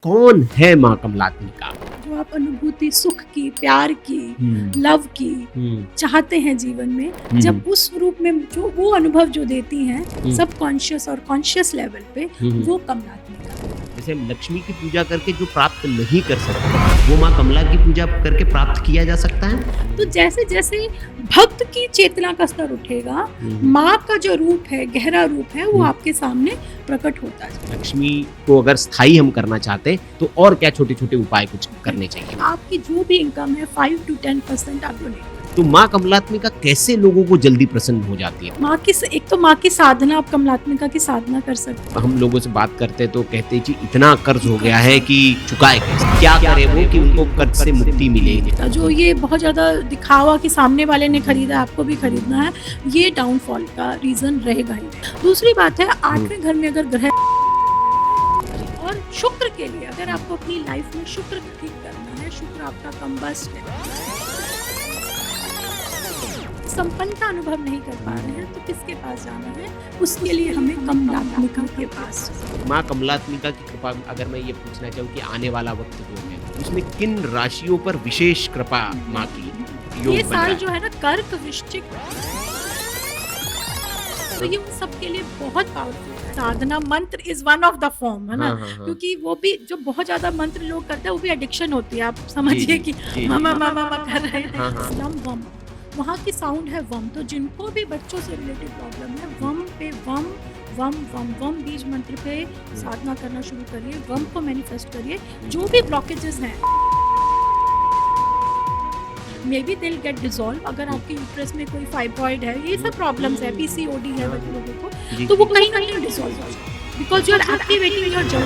कौन है माँ कमलात्मिका? जो आप अनुभूति सुख की, प्यार की, हम्म, लव की हम्म, चाहते हैं जीवन में, जब उस रूप में जो वो अनुभव जो देती हैं सब कॉन्शियस और कॉन्शियस लेवल पे, वो कमलात्मिका है। जैसे हम लक्ष्मी की पूजा करके जो प्राप्त नहीं कर सकते, वो माँ कमला की पूजा करके प्राप्त किया जा सकता है। तो जैसे जैसे भक्त की चेतना का स्तर उठेगा, माँ का जो रूप है, गहरा रूप है, वो आपके सामने प्रकट होता है। लक्ष्मी को अगर स्थायी हम करना चाहते हैं तो और क्या छोटे छोटे उपाय कुछ करने चाहिए? आपकी जो भी इनकम है 5 to 10% आप डोनेट करें। तो माँ कमलात्मिका कैसे लोगों को जल्दी प्रसन्न हो जाती है? एक तो माँ की साधना, आप कमलात्मिका की साधना कर सकते हैं। हम लोगों से बात करते तो कहते जी इतना कर्ज हो गया है कि चुकाए कैसे, क्या करे वो कि उनको कर्ज से मुक्ति मिले। जो ये बहुत ज़्यादा दिखावा कि सामने वाले ने खरीदा आपको भी खरीदना है, ये डाउनफॉल का रीज़न रहेगा ही। दूसरी बात है, 8वें घर में अगर ग्रह और शुक्र के लिए, अगर आपको अपनी लाइफ में शुक्र ठीक करना है, शुक्र आपका कम्बस्ट है, संपन्नता अनुभव नहीं कर पा रहे हैं, तो किसके पास जाना है? उसके लिए हमें कमलात्मिका के पास। माँ कमलात्मिका की कृपा, अगर मैं ये पूछना चाहूँ कि आने वाला वक्त जो है उसमें किन राशियों पर विशेष कृपा माँ की योग ये बन साल रहा जो है ना, कर्क वृश्चिक, तो ये उन सब के लिए बहुत पावरफुल है। साधना मंत्र is one of the form, है ना? क्योंकि वो भी जो बहुत ज्यादा मंत्र लोग करते हैं, वो भी एडिक्शन होती है। आप समझिए कि मामा मामा मामा कर रहे हैं, लम वम, वहाँ की साउंड है वम। तो जिनको भी बच्चों से रिलेटेड प्रॉब्लम है, वम पे वम वम वम वम बीज मंत्र पे साधना करना शुरू करिए, वम को मैनिफेस्ट करिए। जो भी ब्लॉकेजेस हैं, मे बी दिल गेट डिसॉल्व। अगर आपके यूट्रस में कोई फाइब्रॉइड है, ये सब प्रॉब्लम्स है, पीसीओडी है बच्चे लोगों को, तो वो कहीं ना कहीं डिसॉल्व हो जाए, because you are activating your जड़।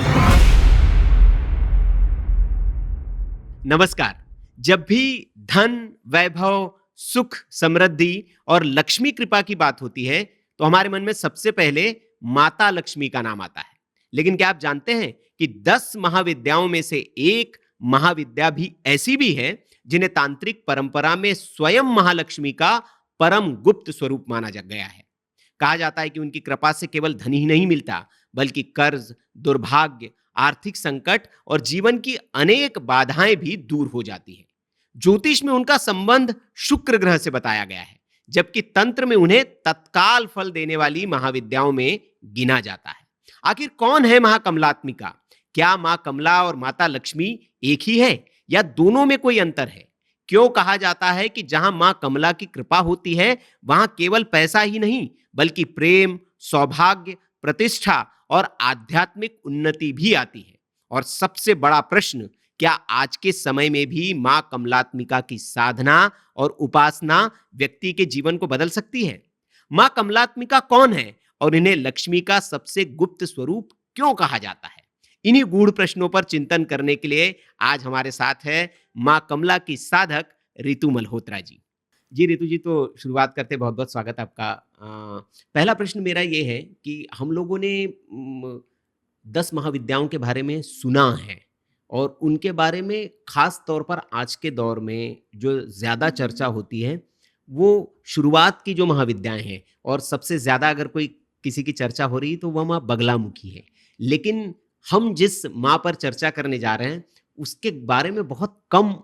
नमस्कार। जब भी धन, वैभव, सुख, समृद्धि और लक्ष्मी कृपा की बात होती है तो हमारे मन में सबसे पहले माता लक्ष्मी का नाम आता है। लेकिन क्या आप जानते हैं कि 10 महाविद्याओं में से एक महाविद्या भी ऐसी भी है जिन्हें तांत्रिक परंपरा में स्वयं महालक्ष्मी का परम गुप्त स्वरूप माना जा गया है। कहा जाता है कि उनकी कृपा से केवल धन ही नहीं मिलता, बल्कि कर्ज, दुर्भाग्य, आर्थिक संकट और जीवन की अनेक बाधाएं भी दूर हो जाती है। ज्योतिष में उनका संबंध शुक्र ग्रह से बताया गया है, जबकि तंत्र में उन्हें तत्काल फल देने वाली महाविद्याओं में गिना जाता है। आखिर कौन है महाकमलात्मिका? क्या मां कमला और माता लक्ष्मी एक ही है या दोनों में कोई अंतर है? क्यों कहा जाता है कि जहां मां कमला की कृपा होती है वहां केवल पैसा ही नहीं, बल्कि प्रेम, सौभाग्य, प्रतिष्ठा और आध्यात्मिक उन्नति भी आती है? और सबसे बड़ा प्रश्न, क्या आज के समय में भी मां कमलात्मिका की साधना और उपासना व्यक्ति के जीवन को बदल सकती है? मां कमलात्मिका कौन है और इन्हें लक्ष्मी का सबसे गुप्त स्वरूप क्यों कहा जाता है? इन्हीं गूढ़ प्रश्नों पर चिंतन करने के लिए आज हमारे साथ है मां कमला की साधक रितु मल्होत्रा जी। जी रितु जी, तो शुरुआत करते, बहुत बहुत स्वागत आपका। पहला प्रश्न मेरा ये है कि हम लोगों ने 10 महाविद्याओं के बारे में सुना है और उनके बारे में खास तौर पर आज के दौर में जो ज़्यादा चर्चा होती है वो शुरुआत की जो महाविद्याएं हैं, और सबसे ज़्यादा अगर कोई किसी की चर्चा हो रही तो वह माँ बगलामुखी है। लेकिन हम जिस माँ पर चर्चा करने जा रहे हैं उसके बारे में बहुत कम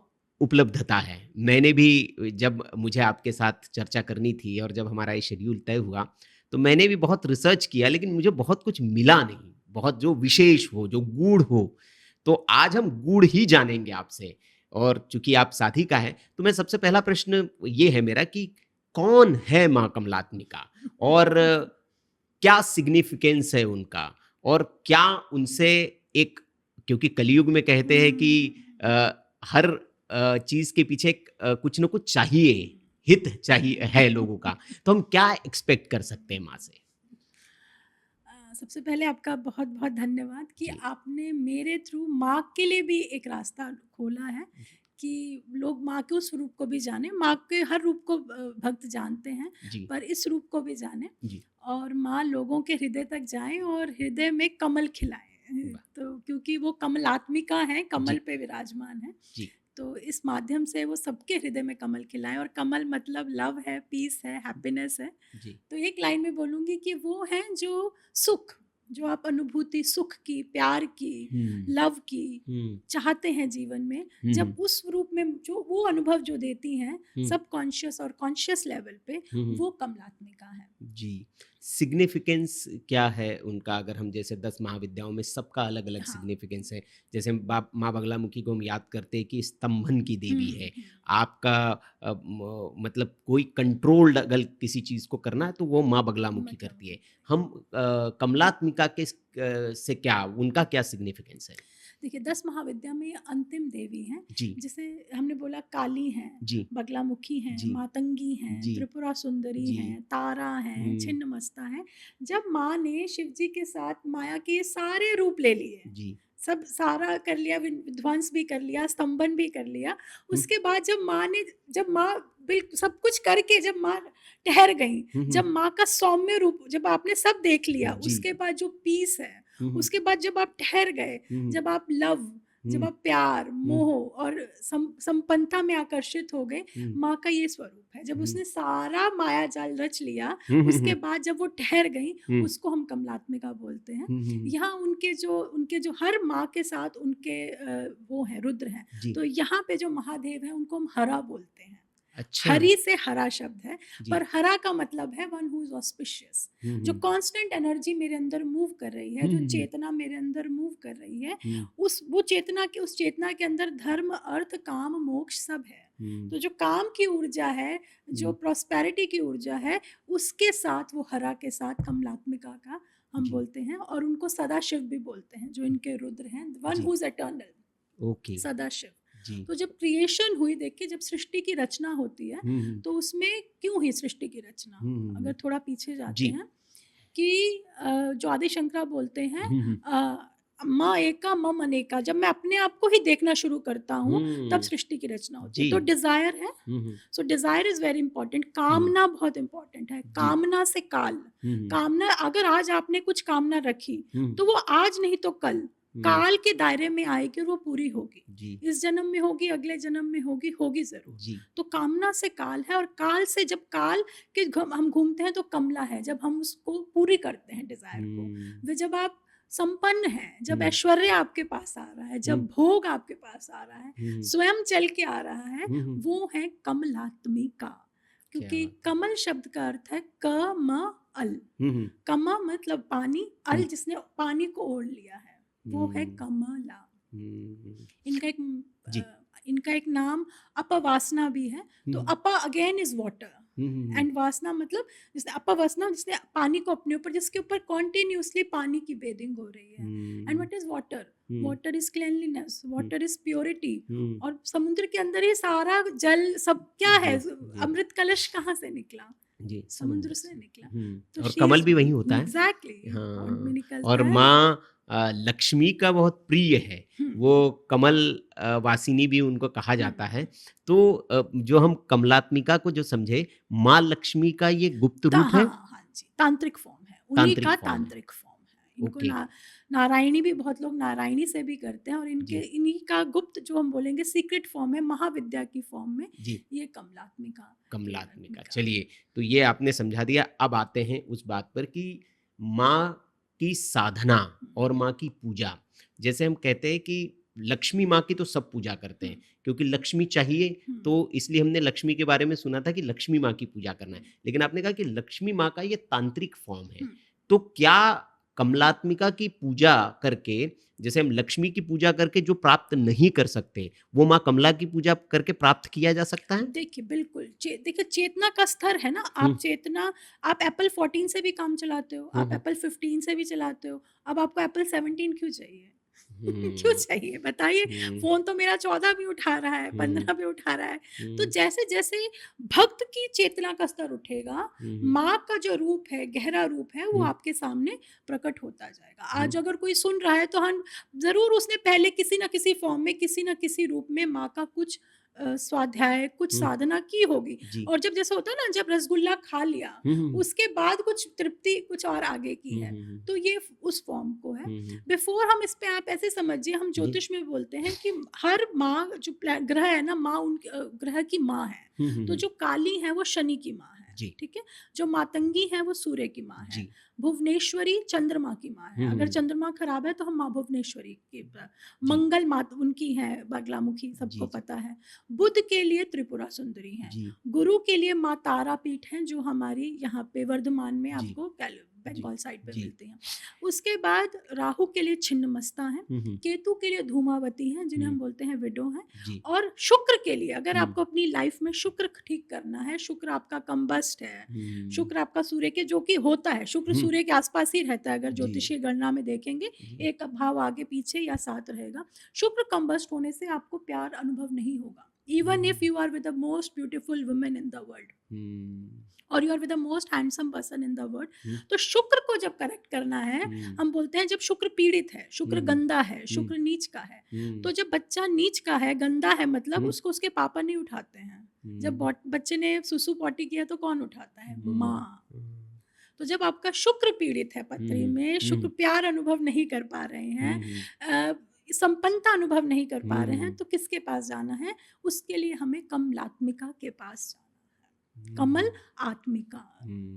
उपलब्धता है। मैंने भी, जब मुझे आपके साथ चर्चा करनी थी और जब हमारा ये शेड्यूल तय हुआ, तो मैंने भी बहुत रिसर्च किया, लेकिन मुझे बहुत कुछ मिला नहीं, बहुत जो विशेष हो, जो गूढ़ हो। तो आज हम गूढ़ ही जानेंगे आपसे, और चूंकि आप साथी का है तो मैं सबसे पहला प्रश्न ये है मेरा कि कौन है माँ कमलात्मिका और क्या सिग्निफिकेंस है उनका, और क्या उनसे एक, क्योंकि कलयुग में कहते हैं कि हर चीज के पीछे कुछ ना कुछ चाहिए, हित चाहिए है लोगों का, तो हम क्या एक्सपेक्ट कर सकते हैं माँ से? सबसे पहले आपका बहुत बहुत धन्यवाद कि जी। आपने मेरे थ्रू माँ के लिए भी एक रास्ता खोला है, कि लोग माँ के उस रूप को भी जाने। माँ के हर रूप को भक्त जानते हैं, जी। पर इस रूप को भी जाने, जी। और माँ लोगों के हृदय तक जाए और हृदय में कमल खिलाए। वाह। तो क्योंकि वो कमलात्मिका है, कमल जी। पे विराजमान है, जी। तो इस माध्यम से वो सबके हृदय में कमल खिलाए। और कमल मतलब लव है, पीस है, हैप्पीनेस है। जी। तो एक लाइन में बोलूँगी कि वो हैं जो सुख, जो आप अनुभूति सुख की, प्यार की, लव की चाहते हैं जीवन में, जब उस रूप में जो वो अनुभव जो देती हैं सब कॉन्शियस और कॉन्शियस लेवल पे, वो कमलात्मिका है। जी, सिग्निफिकेंस क्या है उनका? अगर हम जैसे 10 महाविद्याओं में सबका अलग अलग हाँ। सिग्निफिकेंस है। जैसे माँ बगलामुखी को हम याद करते हैं कि स्तंभन की देवी है। आपका मतलब कोई कंट्रोल्ड अगर किसी चीज़ को करना है तो वो माँ बगलामुखी करती है। हम कमलात्मिका के से क्या, उनका क्या सिग्निफिकेंस है? देखिए 10 महाविद्या में अंतिम देवी हैं, जी जिसे हमने बोला काली हैं, जी बगलामुखी हैं, जी मातंगी हैं, जी त्रिपुरा सुंदरी जी हैं, तारा हैं, हम्म, छिन्नमस्ता हैं। जब माँ ने शिव जी के साथ माया के ये सारे रूप ले लिए, जी सब सारा कर लिया, विध्वंस भी कर लिया, स्तंभन भी कर लिया, उसके बाद जब माँ बिल्कुल सब कुछ करके जब माँ ठहर गई, जब माँ का सौम्य रूप जब आपने सब देख लिया, जी उसके बाद जो पीस है, उसके हम्म, बाद जब आप ठहर गए, जब आप लव, जब आप प्यार, मोह और संपन्नता में आकर्षित हो गए, माँ का ये स्वरूप है। जब उसने सारा माया जाल रच लिया, उसके बाद जब वो ठहर गई, उसको हम कमलात्मिका बोलते हैं। यहाँ उनके जो हर माँ के साथ उनके वो हैं, रुद्र हैं। जी तो यहाँ पे जो महादेव हैं उनको हम हरा बोलते हैं। अच्छा हरि से हरा शब्द है, जी पर हरा का मतलब है वन हु इज ऑस्पिशियस, जो कांस्टेंट एनर्जी मेरे अंदर मूव कर रही है, जो चेतना मेरे अंदर मूव कर रही है, उस चेतना के अंदर धर्म, अर्थ, काम, मोक्ष सब है। तो जो काम की ऊर्जा है, जो प्रॉस्पेरिटी की ऊर्जा है, उसके साथ वो हरा के साथ कमलात्मिका का हम जी बोलते हैं, और उनको सदाशिव भी बोलते हैं, जो इनके रुद्र हैं, वन जी who is eternal, okay Sadashiv. Ji तो जब क्रिएशन हुई, देखिए जब सृष्टि की रचना होती है, तो उसमें क्यों हुई सृष्टि की रचना, अगर थोड़ा पीछे जाते जी हैं कि जो आदि शंकरा बोलते हैं, हम्म माँ एका मम अनेका, जब मैं अपने आप को ही देखना शुरू करता हूँ, तब सृष्टि की रचना होती है। जी तो डिजायर है, सो डिजायर इज वेरी इंपॉर्टेंट, कामना बहुत इंपॉर्टेंट है। कामना से काल, कामना अगर आज आपने कुछ कामना रखी, तो वो आज नहीं तो कल काल के दायरे में आएगी और वो पूरी होगी। जी इस जन्म में होगी, अगले जन्म में होगी, होगी जरूर। जी तो कामना से काल है, और काल से जब काल के हम घूमते हैं तो कमला है, जब हम उसको पूरी करते हैं डिजायर को। वे जब आप संपन्न हैं, जब ऐश्वर्य आपके पास आ रहा है, जब भोग आपके पास आ रहा है, स्वयं चल के आ रहा है, वो है कमलात्मिका। क्योंकि कमल शब्द का अर्थ है क म अल, कमा मतलब पानी, अल जिसने पानी को ओढ़ लिया है, वो है कमला। इनका एक नाम अपवासना भी है। तो अपा अगेन इज वाटर, एंड वासना मतलब जिसने अपवासना, जिसने पानी को अपने ऊपर, जिसके ऊपर कॉन्टिन्यूसली पानी की बेदिंग हो रही है। And what is water? Water is cleanliness, water is purity. और समुद्र के अंदर ही सारा जल सब क्या है, अमृत कलश कहाँ से निकला? जी समुद्र से निकला। तो और कमल भी वही होता है। एग्जैक्टली, और माँ लक्ष्मी का बहुत प्रिय है, वो कमल वासिनी भी उनको कहा जाता है। तो जो हम कमलात्मिका को जो समझे, माँ लक्ष्मी का ये गुप्त रूप है। हाँ जी, तांत्रिक फॉर्म है, उन्हीं का तांत्रिक फॉर्म है। इनको नारायणी भी, बहुत लोग नारायणी से भी करते हैं, और इन्हीं का गुप्त जो हम बोलेंगे सीक्रेट फॉर्म है, महाविद्या की फॉर्म में ये कमलात्मिका। चलिए, तो ये आपने समझा दिया। अब आते हैं उस बात पर कि माँ की साधना और माँ की पूजा। जैसे हम कहते हैं कि लक्ष्मी माँ की तो सब पूजा करते हैं, क्योंकि लक्ष्मी चाहिए, तो इसलिए हमने लक्ष्मी के बारे में सुना था कि लक्ष्मी माँ की पूजा करना है। लेकिन आपने कहा कि लक्ष्मी माँ का ये तांत्रिक फॉर्म है, तो क्या कमलात्मिका की पूजा करके, जैसे हम लक्ष्मी की पूजा करके जो प्राप्त नहीं कर सकते, वो माँ कमला की पूजा करके प्राप्त किया जा सकता है? देखिए बिल्कुल, देखिए चेतना का स्तर है ना, आप चेतना, आप एप्पल 14 से भी काम चलाते हो, आप एप्पल 15 से भी चलाते हो, अब आपको एप्पल 17 क्यों चाहिए? क्यों चाहिए बताइए? फोन तो मेरा 14 भी उठा रहा है, 15 भी उठा रहा है। तो जैसे जैसे भक्त की चेतना का स्तर उठेगा, माँ का जो रूप है, गहरा रूप है, वो आपके सामने प्रकट होता जाएगा। आज अगर कोई सुन रहा है, तो हम जरूर उसने पहले किसी ना किसी फॉर्म में, किसी ना किसी रूप में माँ का कुछ स्वाध्याय, कुछ साधना की होगी। और जब जैसे होता है ना, जब रसगुल्ला खा लिया, उसके बाद कुछ तृप्ति कुछ और आगे की है, तो ये उस फॉर्म को है। बिफोर हम इस पे, आप ऐसे समझिए, हम ज्योतिष में बोलते हैं कि हर माँ जो ग्रह है ना, माँ उन ग्रह की माँ है। तो जो काली है वो शनि की माँ है, जी ठीक है। जो मातंगी है वो सूर्य की माँ है। जी भुवनेश्वरी चंद्रमा की माँ है। अगर चंद्रमा खराब है तो हम माँ भुवनेश्वरी की, जी मंगल माता उनकी है बगलामुखी, सबको जी जी पता है। बुध के लिए त्रिपुरा सुंदरी है। जी गुरु के लिए माँ तारापीठ है, जो हमारी यहाँ पे वर्धमान में जी आपको जी बंगाल साइड पे जी मिलती हैं। उसके बाद राहु के लिए छिन्नमस्ता है। हम्म केतु के लिए धूमावती है, जिन्हें हम्म, हम बोलते हैं विडो है। जी और शुक्र के लिए, अगर हम्म आपको अपनी लाइफ में शुक्र ठीक करना है, शुक्र आपका कंबस्ट है, हम्म शुक्र आपका सूर्य के, जो कि होता है, शुक्र हम्म, सूर्य के आसपास ही रहता है, अगर जी ज्योतिषीय गणना में देखेंगे जी एक भाव आगे पीछे या साथ रहेगा। शुक्र कंबस्ट होने से आपको प्यार अनुभव नहीं होगा, even if you are with the most beautiful women in the world hmm और you are with the most handsome person in the world. Hmm तो शुक्र को जब करेक्ट करना है, हम्म हम बोलते हैं जब शुक्र पीड़ित है, शुक्र हम्म गंदा है, शुक्र नीच का है। हम्म तो जब बच्चा नीच का है, गंदा है, मतलब हम्म, उसको उसके पापा नहीं उठाते हैं। जब बच्चे ने सुसु पॉटी किया तो कौन उठाता है? माँ। तो जब आपका शुक्र पीड़ित है पत्री में, शुक्र प्यार अनुभव नहीं कर पा रहे हैं, संपन्नता अनुभव नहीं कर पा रहे हैं, तो किसके पास जाना है? उसके लिए हमें कमलात्मिका के पास जाना है। कमल आत्मिका।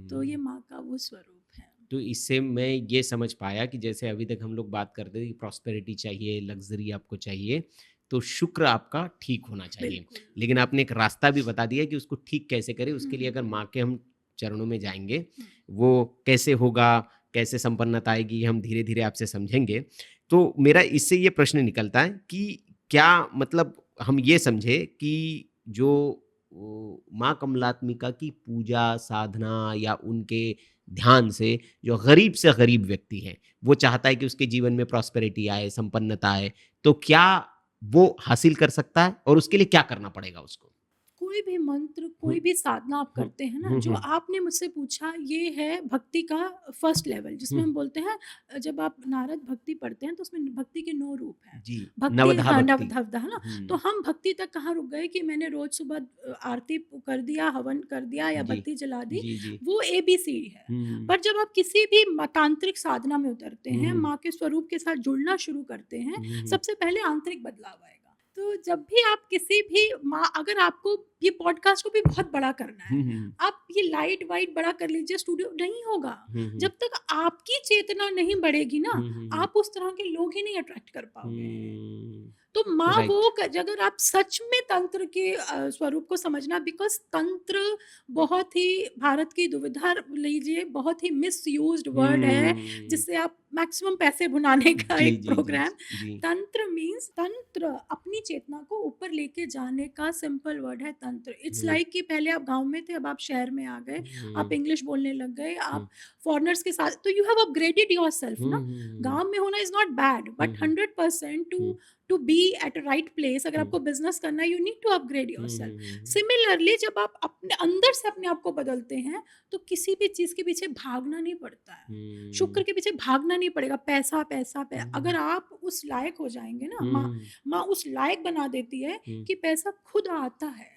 तो ये माँ का वो स्वरूप है। तो इससे मैं ये समझ पाया कि जैसे अभी तक हम लोग बात करते थे कि प्रॉस्पेरिटी चाहिए, लग्जरी आपको चाहिए, तो शुक्र आपका ठीक होना चाहिए। बिल्कुल। लेकिन आपने एक रास्ता भी बता दिया कि उसको ठीक कैसे करें। उसके लिए अगर माँ के हम चरणों में जाएंगे, वो कैसे होगा, कैसे संपन्नता आएगी, हम धीरे धीरे आपसे समझेंगे। तो मेरा इससे ये प्रश्न निकलता है कि क्या मतलब हम ये समझे कि जो माँ कमलात्मिका की पूजा साधना या उनके ध्यान से जो गरीब से गरीब व्यक्ति है, वो चाहता है कि उसके जीवन में प्रॉस्पेरिटी आए, संपन्नता आए, तो क्या वो हासिल कर सकता है और उसके लिए क्या करना पड़ेगा उसको? कोई भी मंत्र, कोई भी साधना आप करते हैं ना, जो आपने मुझसे पूछा, ये है भक्ति का फर्स्ट लेवल, जिसमें हम बोलते हैं, जब आप नारद भक्ति पढ़ते हैं तो उसमें भक्ति के 9 रूप हैं। जी, भक्ति, नवधा हाँ, भक्ति। नवधा है ना। तो हम भक्ति तक कहाँ रुक गए कि मैंने रोज सुबह आरती कर दिया, हवन कर दिया या जी, बत्ती जला दी, जी, जी। वो ABCD है। पर जब आप किसी भी तांत्रिक साधना में उतरते हैं, माँ के स्वरूप के साथ जुड़ना शुरू करते हैं, सबसे पहले आंतरिक बदलाव आएगा। तो जब भी आप किसी भी माँ, अगर आपको ये पॉडकास्ट को भी बहुत बड़ा करना है, आप ये लाइट वाइट बड़ा कर लीजिए, स्टूडियो नहीं होगा जब तक आपकी चेतना नहीं बढ़ेगी ना। आप उस तरह के लोग ही नहीं अट्रैक्ट कर पाओगे। तो माँ Right. वो अगर आप सच में तंत्र के स्वरूप को समझना, बिकॉज तंत्र बहुत ही भारत की दुविधा लीजिए, बहुत ही मिसयूज्ड वर्ड है, जिससे आप मैक्सिमम पैसे भुनाने का जी, एक जी, प्रोग्राम। जी। तंत्र मीन्स, तंत्र अपनी चेतना को ऊपर लेके जाने का सिंपल वर्ड है तंत्र। इट्स लाइक कि पहले आप गांव में थे, अब आप शहर में आ गए, आप इंग्लिश बोलने लग गए, आप फॉरेनर्स के साथ, तो यू हैव अपग्रेडेड योरसेल्फ ना। गांव में होना is not bad, but 100% to be at a right place, अगर आपको बिजनेस करना है, you need to upgrade yourself. Similarly जब आप अपने अंदर से अपने आप को बदलते हैं, तो किसी भी चीज के पीछे भागना नहीं पड़ता है। शुक्र के पीछे भागना नहीं पड़ेगा, पैसा पैसा पैसा। अगर आप उस लायक हो जाएंगे ना, माँ उस लायक बना देती है कि पैसा खुद आता है।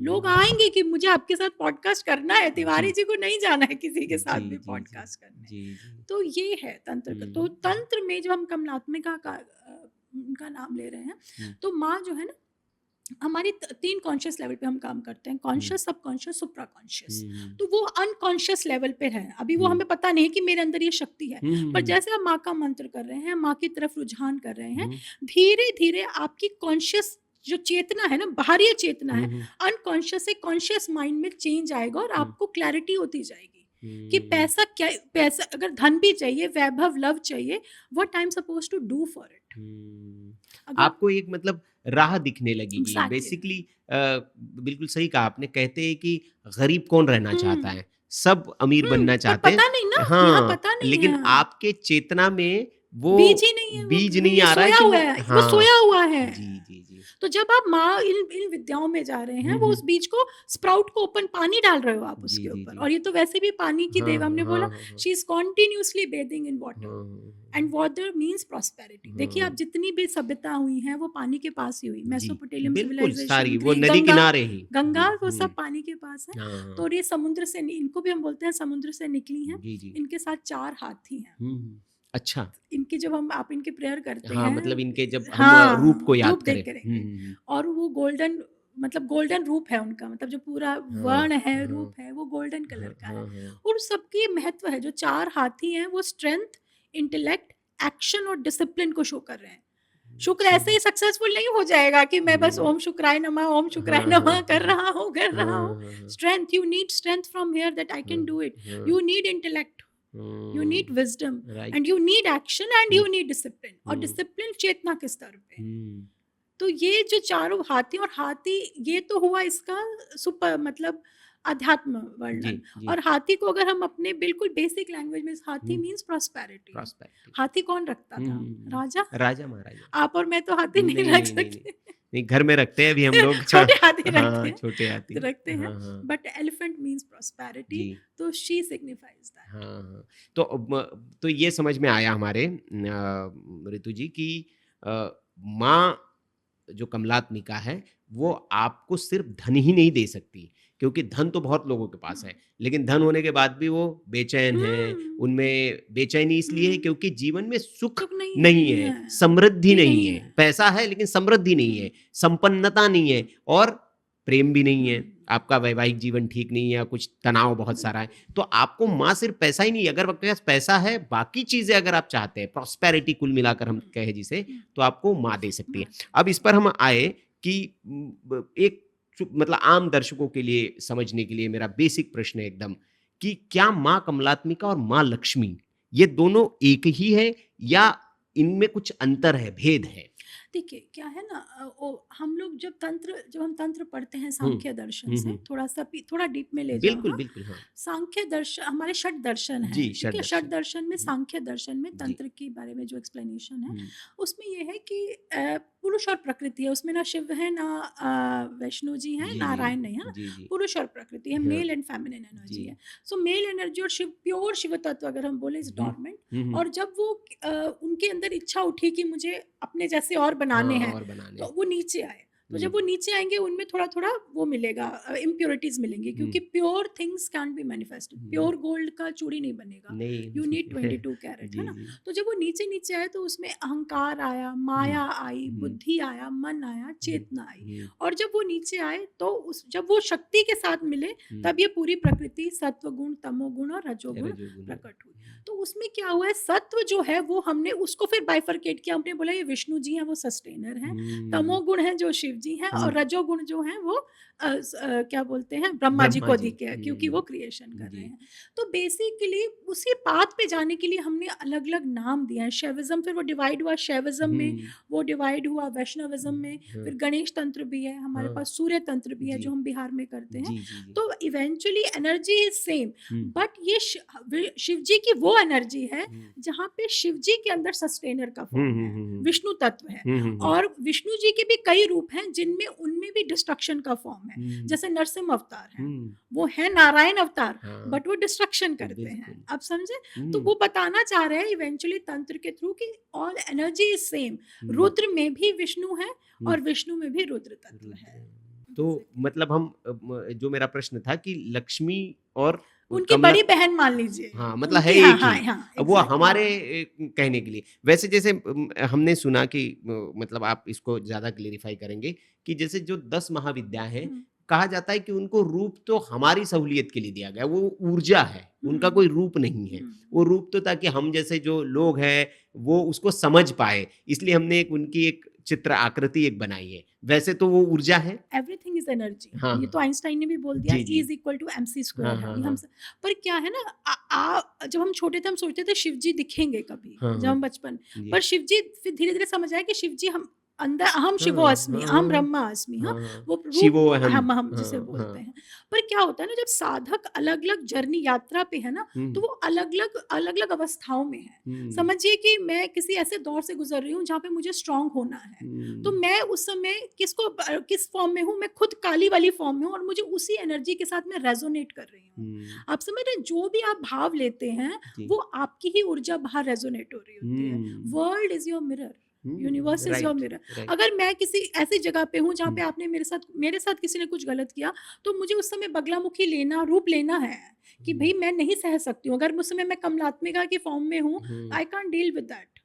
लोग आएंगे कि मुझे आपके साथ पॉडकास्ट करना है, तिवारी जी को नहीं जाना है किसी के साथ भी पॉडकास्ट करने। तो ये है तंत्र का। तो तंत्र में जो हम कमलात्मिका का उनका नाम ले रहे हैं, तो माँ जो है ना, हमारी 3 कॉन्शियस लेवल पे हम काम करते हैं, कॉन्शियस, सबकॉन्शियस, सुप्रा कॉन्शियस। तो वो अनकॉन्शियस लेवल पे है, अभी वो हमें पता नहीं कि मेरे अंदर ये शक्ति है। पर जैसे आप माँ का मंत्र कर रहे हैं, माँ की तरफ रुझान कर रहे हैं, धीरे धीरे आपकी कॉन्शियस जो चेतना है ना, बाहरी चेतना है, अनकॉन्शियस से कॉन्शियस माइंड में चेंज आएगा और आपको क्लैरिटी होती जाएगी कि पैसा क्या, पैसा अगर धन भी चाहिए, वैभव, लव चाहिए, what I am suppose to do for it. आपको एक मतलब राह दिखने लगेगी। Exactly. बेसिकली बिल्कुल सही कहा आपने। कहते हैं कि गरीब कौन रहना चाहता है, सब अमीर बनना चाहते हैं। पता नहीं ना, हाँ, यहाँ पता नहीं लेकिन है। आपके चेतना में वो बीज ही नहीं है, बीज नहीं आ रहा है सोया कि हुआ है, हाँ, वो सोया हुआ है। जी जी जी। तो जब आप माँ इन विद्याओं में जा रहे हैं, वो उस बीज को, स्प्राउट को ओपन पानी डाल रहे हो आप उसके ऊपर। और ये तो वैसे भी पानी की देव, हमने बोला she is continuously bathing in water, and water means prosperity. देखिए आप जितनी भी सभ्यता हुई है, वो पानी के पास ही हुई। मेसोपोटामियन सिविलाइजेशन, सारी वो नदी किनारे ही, गंगा, वो सब पानी के पास है। तो ये समुद्र से, इनको भी हम बोलते हैं समुद्र से निकली हैं। इनके साथ 4 हाथी हैं। अच्छा, इनकी जब आप इनकी प्रेयर करते हाँ, हैं, मतलब इनके जब हम रूप को याद देख करें, करेंगे, और वो गोल्डन मतलब गोल्डन रूप है उनका, मतलब जो पूरा वर्ण है, रूप है, वो गोल्डन कलर का है। और सबकी महत्व है, जो 4 हाथी हैं वो स्ट्रेंथ, इंटेलेक्ट, एक्शन और डिसिप्लिन को शो कर रहे हैं। शुक्र ऐसे ही सक्सेसफुल नहीं हो जाएगा कि मैं बस ओम शुक्राय नमः, ओम शुक्राय नमः कर रहा हूँ। Strength, you need strength from here that I can do it. You need intellect, you need wisdom, and you need action, and you need discipline. और डिसिप्लिन चेतना के स्तर पे। तो ये जो चारों हाथी, और हाथी ये तो हुआ इसका सुपर मतलब अध्यात्म वर्णन। और हाथी को अगर हम अपने बिल्कुल बेसिक लैंग्वेज में, हाथी मींस प्रॉस्पेरिटी। हाथी कौन रखता था? राजा, राजा महाराजा। आप और मैं तो हाथी नहीं रख सकते। नहीं, घर में रखते हैं अभी हम लोग। छोटे हाथी रखते हैं, छोटे हाथी रखते हैं। बट एलिफेंट मींस प्रॉस्पेरिटी, तो शी सिग्निफाइज दैट। तो ये समझ में आया हमारे ऋतु जी की माँ जो कमलात्मिका है वो आपको सिर्फ धन ही नहीं दे सकती, क्योंकि धन तो बहुत लोगों के पास है, लेकिन धन होने के बाद भी वो बेचैन है। उनमें बेचैनी इसलिए है क्योंकि जीवन में सुख नहीं है, समृद्धि नहीं है। पैसा है लेकिन समृद्धि नहीं है, संपन्नता नहीं है, और प्रेम भी नहीं है। आपका वैवाहिक जीवन ठीक नहीं है, कुछ तनाव बहुत सारा है। तो आपको माँ सिर्फ पैसा ही नहीं, अगर आपके पास पैसा है, बाकी चीजें अगर आप चाहते हैं, प्रॉस्पेरिटी कुल मिलाकर हम कहे जिसे, तो आपको माँ दे सकती है। अब इस पर हम आए कि एक मतलब आम दर्शकों के लिए समझने के लिए मेरा बेसिक प्रश्न है एकदम, कि क्या माँ कमलात्मिका और माँ लक्ष्मी ये दोनों एक ही है, या इनमें कुछ अंतर है, भेद है? देखिए क्या है ना, हम लोग जब हम तंत्र पढ़ते हैं सांख्य दर्शन से, थोड़ा डीप में ले जाओ। बिल्कुल बिल्कुल। सांख्य दर्शन हमारे षट दर्शन है, ठीक है। षट दर्शन में, सांख्य दर्शन में तंत्र के बारे में जो एक्सप्लेनेशन है, उसमें ये है कि पुरुष और प्रकृति है, उसमें ना शिव है, ना वैष्णो जी है, नारायण नहीं है ना, पुरुष और प्रकृति है, मेल एंड फेमिनिन एनर्जी है। सो मेल एनर्जी और शिव, प्योर शिव तत्व अगर हम बोले, इज डॉर्मेंट। और जब वो उनके अंदर इच्छा उठी कि मुझे अपने जैसे और बनाने हैं, तो वो नीचे आए। तो जब वो नीचे आएंगे, उनमें थोड़ा थोड़ा वो मिलेगा, इम्प्योरिटीज मिलेंगी, क्योंकि pure things can be manifested. Pure gold का चूड़ी नहीं बनेगा, यू नीड 22 कैरेट, है ना। तो जब वो नीचे नीचे आए, तो उसमें अहंकार आया, माया आई, बुद्धि आया, मन आया, चेतना आई। और जब वो नीचे आए, तो जब वो शक्ति के साथ मिले, तब ये पूरी प्रकृति, सत्व गुण, तमोगुण और रजोगुण प्रकट हुई। तो उसमें क्या हुआ है, सत्व जो है वो हमने उसको फिर बाइफरकेट किया। हमने बोला ये विष्णु जी हैं, वो सस्टेनर हैं। तमोगुण है जो शिव जी हैं, और रजोगुण जो हैं वो क्या बोलते हैं, ब्रह्मा जी को दिखे, क्योंकि वो क्रिएशन कर रहे हैं। तो बेसिकली उसी पाथ पे जाने के लिए हमने अलग अलग नाम दिया है। शैविज्म, फिर वो डिवाइड हुआ शैविज्म में, वो डिवाइड हुआ वैष्णविज्म में, फिर गणेश तंत्र भी है हमारे पास, सूर्य तंत्र भी है जो हम बिहार में करते हैं। तो eventually energy is same, but ये शिव जी की वो एनर्जी है जहाँ पे शिव जी के अंदर सस्टेनर का फॉर्म है, विष्णु तत्व है। और विष्णु जी के भी कई रूप हैं जिनमें उनमें भी डिस्ट्रक्शन का फॉर्म है। जैसे नरसिंह अवतार है, वो है नारायण अवतार, बट वो डिस्ट्रक्शन करते हैं। अब समझे? तो वो बताना चाह रहे हैं इवेंचुअली तंत्र के थ्रू कि all energy is same. Rudra में भी विष्णु है और विष्णु में भी रुद्र तत्व है। तो मतलब हम, जो मेरा प्रश्न था कि लक्ष्मी और उनकी बड़ी बहन मान लीजिए, हाँ, मतलब है एक ही। वो हमारे कहने के लिए, वैसे जैसे हमने सुना कि मतलब आप इसको ज्यादा क्लेरिफाई करेंगे कि जैसे जो 10 महाविद्या हैं, कहा जाता है कि उनको रूप तो हमारी सहूलियत के लिए दिया गया, वो ऊर्जा है, उनका कोई रूप नहीं है। वो रूप तो ताकि हम जैसे जो लोग हैं वो उसको समझ पाए, इसलिए हमने उनकी एक चित्र आकृति एक बनाई है। वैसे तो वो ऊर्जा है, एवरीथिंग इज एनर्जी। ये तो आइंस्टाइन ने भी बोल दिया, E is equal to mc²। पर क्या है ना, जब हम छोटे थे हम सोचते थे शिव जी दिखेंगे कभी, जब हम बचपन, पर शिव जी फिर धीरे धीरे समझ आया कि शिव जी हम अंदर, अहम शिवो अस्मि, अहम ब्रह्मा अस्मि, वो शिवो हम जिसे बोलते हैं। पर क्या होता है ना, जब साधक अलग अलग जर्नी यात्रा पे है ना, तो वो अलग अलग अवस्थाओं में है। समझिए कि मैं किसी ऐसे दौर से गुजर रही हूँ जहाँ पे मुझे स्ट्रांग होना है, तो मैं उस समय किस फॉर्म में हूँ, मैं खुद काली वाली फॉर्म में हूँ, और मुझे उसी एनर्जी के साथ मैं रेजोनेट कर रही हूँ। आप समझ रहे हैं, जो भी आप भाव लेते हैं वो आपकी ही ऊर्जा बाहर रेजोनेट हो रही होती है। World is your mirror, universe is your mirror. अगर मैं किसी ऐसी जगह पे हूँ जहाँ पे आपने मेरे साथ किसी ने कुछ गलत किया, तो मुझे उस समय बगलामुखी रूप लेना है कि भाई मैं नहीं सह सकती हूँ। अगर उस समय मैं कमलात्मिका की फॉर्म में हूँ, I can't deal with that,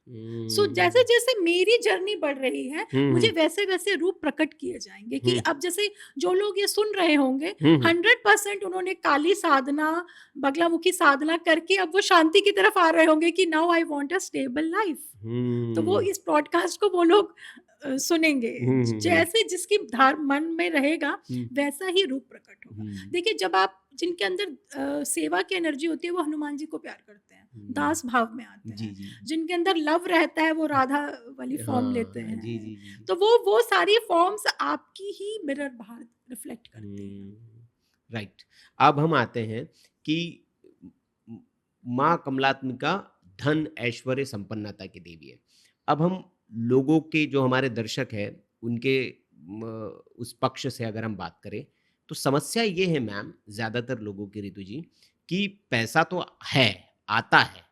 so जैसे जैसे मेरी जर्नी बढ़ रही है, मुझे वैसे वैसे रूप प्रकट किए जाएंगे कि अब जैसे जो लोग ये सुन रहे होंगे 100% उन्होंने काली साधना, बगलामुखी साधना करके अब वो शांति की तरफ आ रहे होंगे कि now I want a stable life. तो वो इस पॉडकास्ट को वो लोग सुनेंगे। जैसे जिसकी धार मन में रहेगा वैसा ही रूप प्रकट होगा। देखिए, जब आप जिनके अंदर सेवा की एनर्जी होती है वो हनुमान जी को प्यार करते हैं, दास भाव में आते हैं। जिनके अंदर लव रहता है वो राधा वाली फॉर्म लेते हैं। तो वो सारी फॉर्म्स आपकी ही मिरर बाहर रिफ्लेक्ट करती हैं। राइट। अब हम आते हैं कि माँ कमलात्मिका धन ऐश्वर्य संपन्नता की देवी है। अब हम लोगों के, जो हमारे दर्शक हैं, उनके उस पक्ष से अगर हम बात करें तो समस्या ये है मैम, ज्यादातर लोगों की, ऋतु जी, कि पैसा तो है, आता है,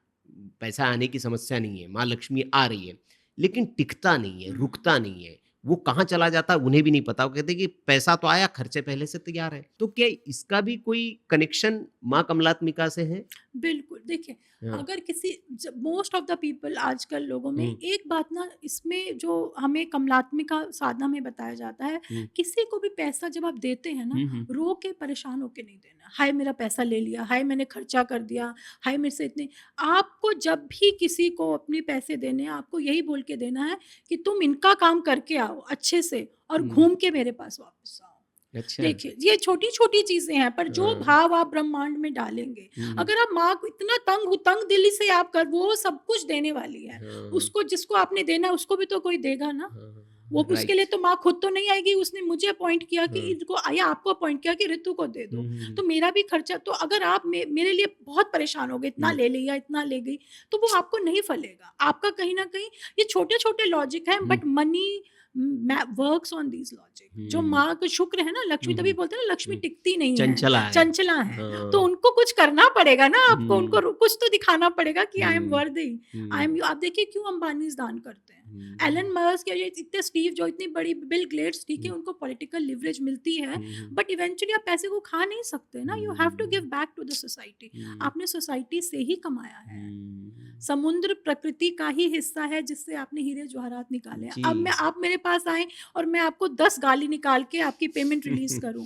पैसा आने की समस्या नहीं है, माँ लक्ष्मी आ रही है, लेकिन टिकता नहीं है, रुकता नहीं है, वो कहाँ चला जाता है उन्हें भी नहीं पता। वो कहते हैं कि पैसा तो आया, खर्चे पहले से तैयार है। तो क्या इसका भी कोई कनेक्शन माँ कमलात्मिका से है? बिल्कुल। देखिए, अगर किसी, मोस्ट ऑफ द पीपल, आजकल लोगों में एक बात ना, इसमें जो हमें कमलात्मिका साधना में बताया जाता है, किसी को भी पैसा जब आप देते हैं ना, रो के परेशान होके नहीं देना, हाय मेरा पैसा ले लिया, हाय मैंने खर्चा कर दिया, हाय मेरे से इतने। आपको जब भी किसी को अपने पैसे देने हैं, आपको यही बोल के देना है कि तुम इनका काम करके आओ अच्छे से और घूम के मेरे पास वापस आओ। अच्छा। देखिए, ये छोटी छोटी चीजें हैं, पर जो भाव आप ब्रह्मांड में डालेंगे, अगर आप माँ को इतना तंग दिली से आप कर, वो सब कुछ देने वाली है। उसको, जिसको आपने देना है उसको भी तो कोई देगा ना। वो उसके लिए तो माँ खुद तो नहीं आएगी। उसने मुझे अपॉइंट किया कि इनको, या आपको अपॉइंट किया कि ऋतु को दे दो, तो मेरा भी खर्चा। तो अगर आप मेरे लिए बहुत परेशान हो गए, इतना ले लिया, इतना ले गई, तो वो आपको नहीं फलेगा। आपका कहीं ना कहीं ये छोटे छोटे लॉजिक है, but money works on these logic. जो माँ का शुक्र है ना, लक्ष्मी, तभी बोलते हैं ना लक्ष्मी टिकती नहीं है, चंचला है। तो उनको कुछ करना पड़ेगा ना आपको, उनको कुछ तो दिखाना पड़ेगा कि आई एम वर्दी, आई एम। आप देखिए क्यों अंबानी दान करते हैं, एलन मस्क, या इतने स्टीव जो, इतनी बड़ी बिल गेट्स, ठीक है, उनको पॉलिटिकल लिवरेज मिलती है, बट इवेंचुअली आप पैसे को खा नहीं सकते ना। You have to give back to the society. आपने सोसाइटी से ही कमाया है। समुद्र प्रकृति का ही हिस्सा है जिससे आपने हीरे जवाहरात निकाले। अब आप मेरे पास आए और मैं आपको 10 गाली निकाल के आपकी पेमेंट रिलीज करूं,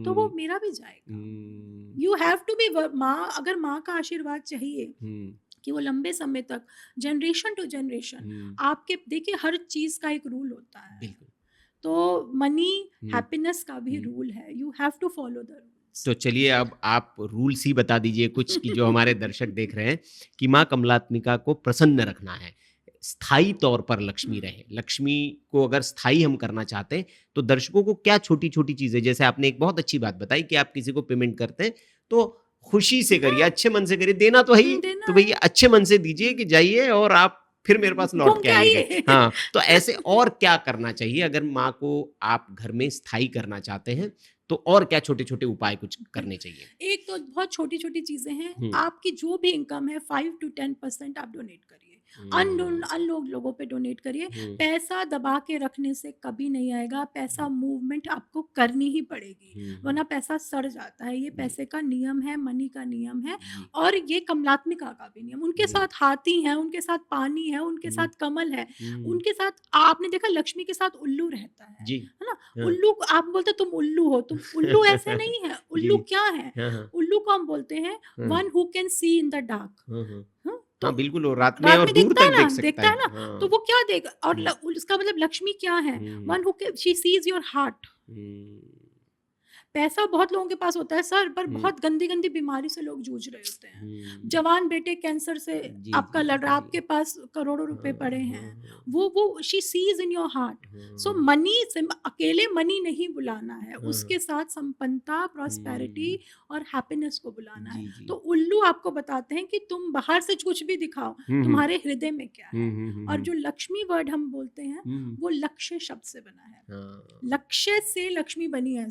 तो वो मेरा भी जाएगा। यू हैव टू बी माँ। अगर माँ का आशीर्वाद चाहिए कि वो लंबे समय तक, जनरेशन टू जनरेशन आपके, देखिए हर चीज का एक रूल होता है। बिल्कुल। तो मनी हैप्पीनेस का भी रूल है। You have to follow the rule. तो चलिए, अब आप रूल्स ही बता दीजिए कुछ कि जो हमारे दर्शक देख रहे हैं, कि माँ कमलात्मिका को प्रसन्न रखना है, स्थायी तौर पर लक्ष्मी रहे। लक्ष्मी को अगर स्थायी हम करना चाहते हैं तो दर्शकों को क्या छोटी छोटी चीजें, जैसे आपने एक बहुत अच्छी बात बताई कि आप किसी को पेमेंट करते हैं तो खुशी से करिए, अच्छे मन से करिए। देना तो है ही, तो भैया अच्छे मन से दीजिए कि जाइए और आप फिर मेरे पास लौट के आएंगे। हाँ, तो ऐसे और क्या करना चाहिए अगर माँ को आप घर में स्थायी करना चाहते हैं, तो और क्या छोटे छोटे उपाय कुछ करने चाहिए? एक तो बहुत छोटी छोटी चीजें हैं। आपकी जो भी इनकम है 5 to 10% आप डोनेट करिए। लोगों पे डोनेट करिए। पैसा दबा के रखने से कभी नहीं आएगा। पैसा मूवमेंट आपको करनी ही पड़ेगी, वरना पैसा सड़ जाता है। ये पैसे का नियम है, मनी का नियम है, और ये कमलात्मिका का भी नियम। उनके साथ हाथी है, उनके साथ पानी है, उनके साथ कमल है, उनके साथ, आपने देखा लक्ष्मी के साथ उल्लू रहता है ना। उल्लू, आप बोलते तुम उल्लू हो, तुम उल्लू ऐसे नहीं है। उल्लू क्या है? उल्लू को हम बोलते हैं one who can see in the dark. तो हाँ, बिल्कुल, और रात में और दूर तक देखता है ना। तो वो क्या देगा? और उसका मतलब लक्ष्मी क्या है? One who she sees your heart. पैसा बहुत लोगों के पास होता है सर, पर बहुत गंदी गंदी बीमारी से लोग जूझ रहे होते हैं। जवान बेटे कैंसर से आपका लड़ रहा, आपके पास करोड़ों रुपए पड़े हैं। वो she sees in your heart. So money से अकेले मनी नहीं बुलाना है, उसके साथ संपन्नता, प्रॉस्पेरिटी और हैप्पीनेस को बुलाना है। तो उल्लू आपको बताते हैं कि तुम बाहर से कुछ भी दिखाओ, तुम्हारे हृदय में क्या है। और जो लक्ष्मी वर्ड हम बोलते हैं वो लक्ष्य शब्द से बना है। लक्ष्य से लक्ष्मी बनी है।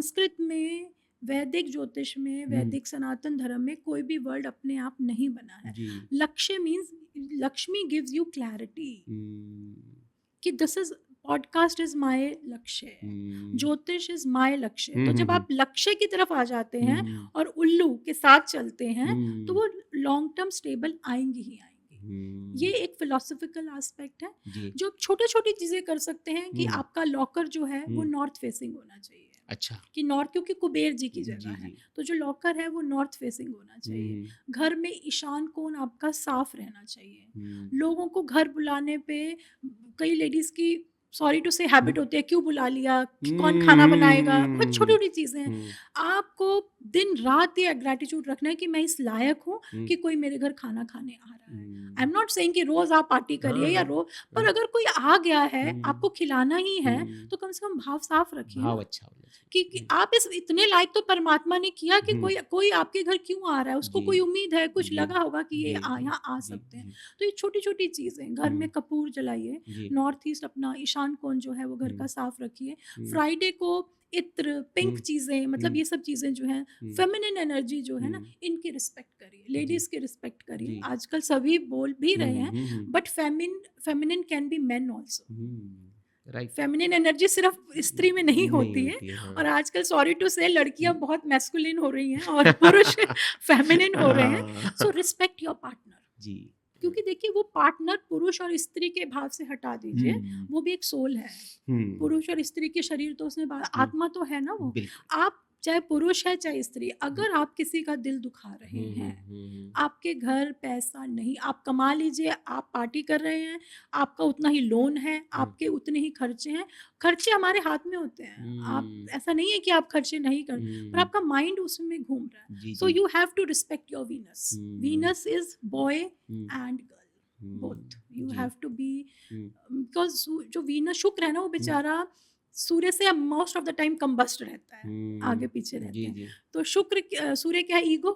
संस्कृत में, वैदिक ज्योतिष में, वैदिक सनातन धर्म में कोई भी वर्ड अपने आप नहीं बना है। Lakshya means Lakshmi gives you clarity कि this is, podcast is my lakshya, jyotish is my लक्ष्य। तो जब आप लक्ष्य की तरफ आ जाते हैं और उल्लू के साथ चलते हैं, तो वो लॉन्ग टर्म स्टेबल आएंगी ही आएंगी। ये एक फिलोसॉफिकल एस्पेक्ट है। जी। जो छोटे छोटी चीजें कर सकते हैं कि आपका लॉकर जो है वो नॉर्थ फेसिंग होना चाहिए। अच्छा। कि नॉर्थ, क्योंकि कुबेर जी की जगह है, जी। तो जो लॉकर है वो नॉर्थ फेसिंग होना चाहिए। घर में ईशान कोण आपका साफ रहना चाहिए। लोगों को घर बुलाने पे कई लेडीज की, सॉरी टू से, हैबिट होती है, क्यों बुला लिया, कौन खाना बनाएगा, बहुत छोटी छोटी चीजें हैं। आपको दिन रात ये ग्रेटिट्यूड रखना है कि मैं इस लायक हूँ कि कोई मेरे घर खाना खाने आ रहा है। आई एम नॉट सेइंग कि रोज आप पार्टी करिए या रोज, पर अगर कोई आ गया है आपको खिलाना ही है तो कम से कम भाव साफ रखिए, भाव अच्छा होना चाहिए कि आप इस इतने लायक तो परमात्मा ने किया कि कोई आपके घर क्यों आ रहा है, उसको कोई उम्मीद है, कुछ लगा होगा कि ये यहाँ आ सकते हैं। तो ये छोटी छोटी चीजें, घर में कपूर जलाइए, नॉर्थ ईस्ट अपना ईशान कोण जो है वो घर का साफ रखिए। फ्राइडे को इत्र, पिंक चीजें, मतलब ये सब चीजें जो हैं, फेमिनिन एनर्जी जो है ना, इनकी रिस्पेक्ट करिए, लेडीज की रिस्पेक्ट करिए। आजकल सभी बोल भी रहे हैं, but feminine can be main also. Right. Feminine energy सिर्फ स्त्री में नहीं होती है, हाँ। और आजकल सॉरी टू से लड़कियां बहुत मैस्कुलिन हो रही हैं और पुरुष फेमिनिन हो रहे हैं। सो रिस्पेक्ट योर पार्टनर जी। क्योंकि देखिए वो पार्टनर पुरुष और स्त्री के भाव से हटा दीजिए, वो भी एक सोल है। पुरुष और स्त्री के शरीर तो उसने आत्मा तो है ना वो। आप चाहे पुरुष है चाहे स्त्री, अगर आप किसी का दिल दुखा रहे हैं, आपके घर पैसा नहीं, आप कमा लीजिए, आप पार्टी कर रहे हैं, आपका उतना ही लोन है, आपके उतने ही खर्चे हैं, खर्चे हमारे हाथ में होते हैं। आप ऐसा नहीं है कि आप खर्चे नहीं कर, पर आपका माइंड उसमें घूम रहा है। So you have to respect your Venus. Venus is boy and girl both. You have to be, because जो वीनस शुक्र है ना, वो बेचारा सूर्य से most of the time combust रहता है, आगे पीछे रहते हैं। तो शुक्र, सूर्य क्या है, ईगो।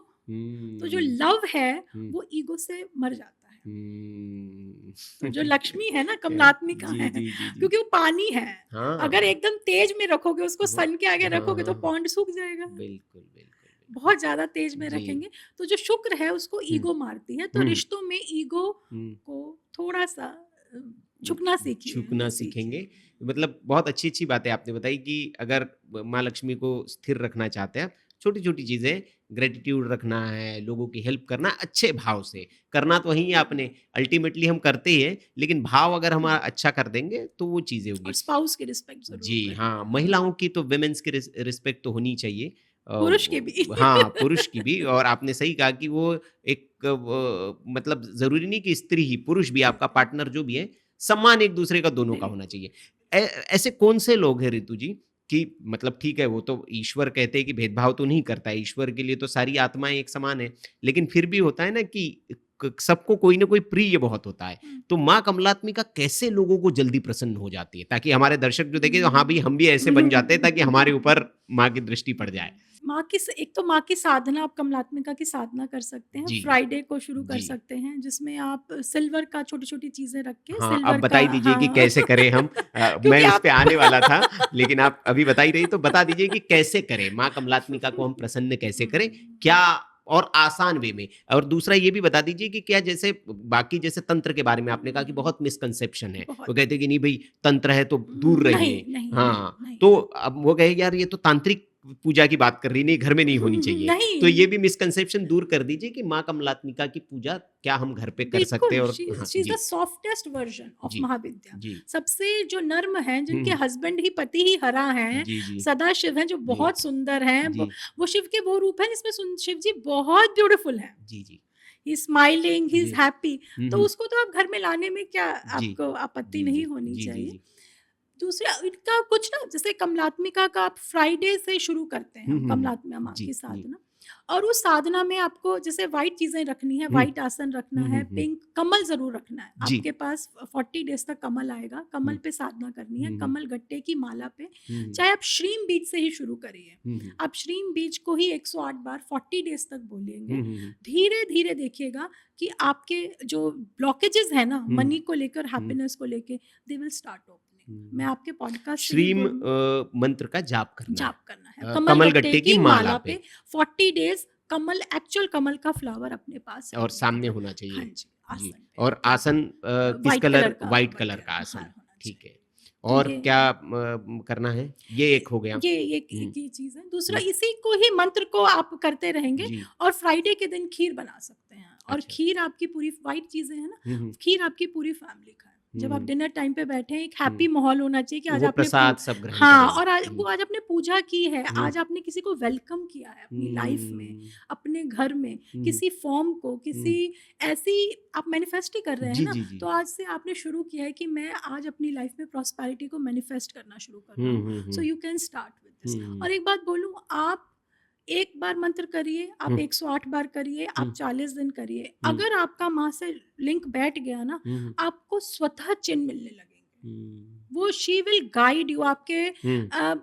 तो जो लव है वो ईगो से मर जाता है। तो जो लक्ष्मी है ना, कमलात्मिका है, क्योंकि वो पानी है। अगर एकदम तेज में रखोगे उसको, सन के आगे रखोगे तो पॉन्ड सूख जाएगा। बिल्कुल बिल्कुल। बहुत ज्यादा तेज में रखेंगे तो जो शुक्र है उसको ईगो मारती है। तो रिश्तों में ईगो को थोड़ा सा झुकना सीखिए, झुकना सीखेंगे। मतलब बहुत अच्छी अच्छी बातें आपने बताई कि अगर माँ लक्ष्मी को स्थिर रखना चाहते हैं, छोटी छोटी चीजें, ग्रेटिट्यूड रखना है, लोगों की हेल्प करना, अच्छे भाव से करना। तो वही है, आपने अल्टीमेटली हम करते ही हैं, लेकिन भाव अगर हम अच्छा कर देंगे तो वो चीजें होगी। और स्पाउस की रिस्पेक्ट जरूर जी हाँ, महिलाओं की तो विमेंस की रिस्पेक्ट तो होनी चाहिए, पुरुष की भी। हाँ, पुरुष की भी। और आपने सही कहा कि वो एक मतलब जरूरी नहीं कि स्त्री ही, पुरुष भी, आपका पार्टनर जो भी है, सम्मान एक दूसरे का दोनों का होना चाहिए। ऐसे कौन से लोग हैं ऋतु जी कि मतलब ठीक है, वो तो ईश्वर कहते हैं कि भेदभाव तो नहीं करता है, ईश्वर के लिए तो सारी आत्माएं एक समान है, लेकिन फिर भी होता है ना कि सबको कोई ना कोई प्रिय बहुत होता है। तो माँ कमलात्मिका कैसे लोगों को जल्दी प्रसन्न हो जाती है, ताकि हमारे दर्शक जो देखे, हाँ भाई हम भी ऐसे बन जाते हैं, ताकि हमारे ऊपर माँ की दृष्टि पड़ जाए। माँ की एक तो माँ की साधना, आप कमलात्मिका की साधना कर सकते हैं। फ्राइडे को शुरू कर सकते हैं, जिसमें आप सिल्वर का छोटी छोटी चीजें रख के, हाँ, सिल्वर अब बताई दीजिए कि कैसे करें हम। मैं उस पे आने वाला था, लेकिन आप अभी बता ही रही, तो बता दीजिए कि कैसे करें माँ कमलात्मिका को हम प्रसन्न कैसे करें, क्या, और आसान वे में। और दूसरा ये भी बता दीजिए कि क्या, जैसे बाकी जैसे तंत्र के बारे में आपने कहा कि बहुत मिसकंसेप्शन है, वो कहते हैं कि नहीं भाई तंत्र है तो दूर रहिए। हाँ, तो अब वो कहे यार ये तो तांत्रिक पूजा की बात कर रही, नहीं घर में नहीं होनी चाहिए। तो ये भी मिसकंसेप्शन दूर कर दीजिए कि माँ कमलात्मिका की पूजा क्या हम घर पे कर सकते हैं। और she is the softest version of Mahavidya. सबसे जो नर्म है, जिनके हस्बैंड ही पति ही हरा है, सदा शिव है, जो बहुत सुंदर है, वो शिव के वो रूप है जिसमें शिव जी बहुत ब्यूटीफुल है। जी जी, he is smiling, he is happy. तो उसको तो आप घर में लाने में क्या आपको आपत्ति नहीं होनी चाहिए। दूसरा इनका कुछ ना, जैसे कमलात्मिका का आप फ्राइडे से शुरू करते हैं, कमलात्मिका माँ की साधना, और उस साधना में आपको जैसे व्हाइट चीजें रखनी है, व्हाइट आसन रखना है, पिंक कमल जरूर रखना है। आपके पास 40 डेज तक कमल आएगा, कमल पे साधना करनी है, कमल गट्टे की माला पे। चाहे आप श्रीम बीज से ही शुरू करिए, आप श्रीम बीज को ही 108 बार 40 डेज तक बोलेंगे। धीरे धीरे देखिएगा कि आपके जो ब्लॉकेजेस है ना, मनी को लेकर, हैप्पीनेस को लेकर, दे विल स्टार्ट ऑफ। मैं आपके पॉडकास्ट श्रीम मंत्र का जाप करना है, कमल गट्टे की माला पे 40 डेज। कमल, एक्चुअल कमल का फ्लावर अपने पास और सामने होना चाहिए। हाँ जी, आसन। और आसन किस कलर? व्हाइट कलर का आसन, ठीक है। और ये क्या करना है? ये एक हो गया। ये हम्म, ये चीज है। दूसरा, हम्म, इसी को ही मंत्र को आप करते रहेंगे। जी। और फ्राइडे के दिन खीर बना सकते हैं, और अच्छा। खीर आपकी पूरी वाइट चीजें हैं ना, हम्म, खीर आपकी पूरी फैमिली खाए। जब आप हम्म, डिनर टाइम पे बैठे हैं, एक हम्म, हैप्पी माहौल होना चाहिए कि आज वो आपने प्रसाद सब ग्रहण हाँ, करें। और आज वो आज आपने पूजा की है, हम्म, आज आपने किसी को वेलकम किया है अपनी लाइफ में, हम्म, अपने घर में, हम्म, किसी फॉर्म को, हम्म, किसी ऐसी आप मैनिफेस्ट ही कर रहे हैं जी ना। जी जी। तो आज से आपने शुरू किया है कि मैं आज अपनी लाइफ में प्रॉस्पेरिटी को मैनिफेस्ट करना शुरू कर रहा हूँ। So you can start with this. Hmm, और एक बात बोलूँ, आप एक बार मंत्र करिए, आप हम्म, 108 बार करिए, आप हम्म, 40 दिन करिए, हम्म, अगर आपका माँ से लिंक बैठ गया ना, हम्म, आपको स्वतः चिन्ह मिलने लगेंगे। हम्म, वो शी विल गाइड यू। आपके हम्म,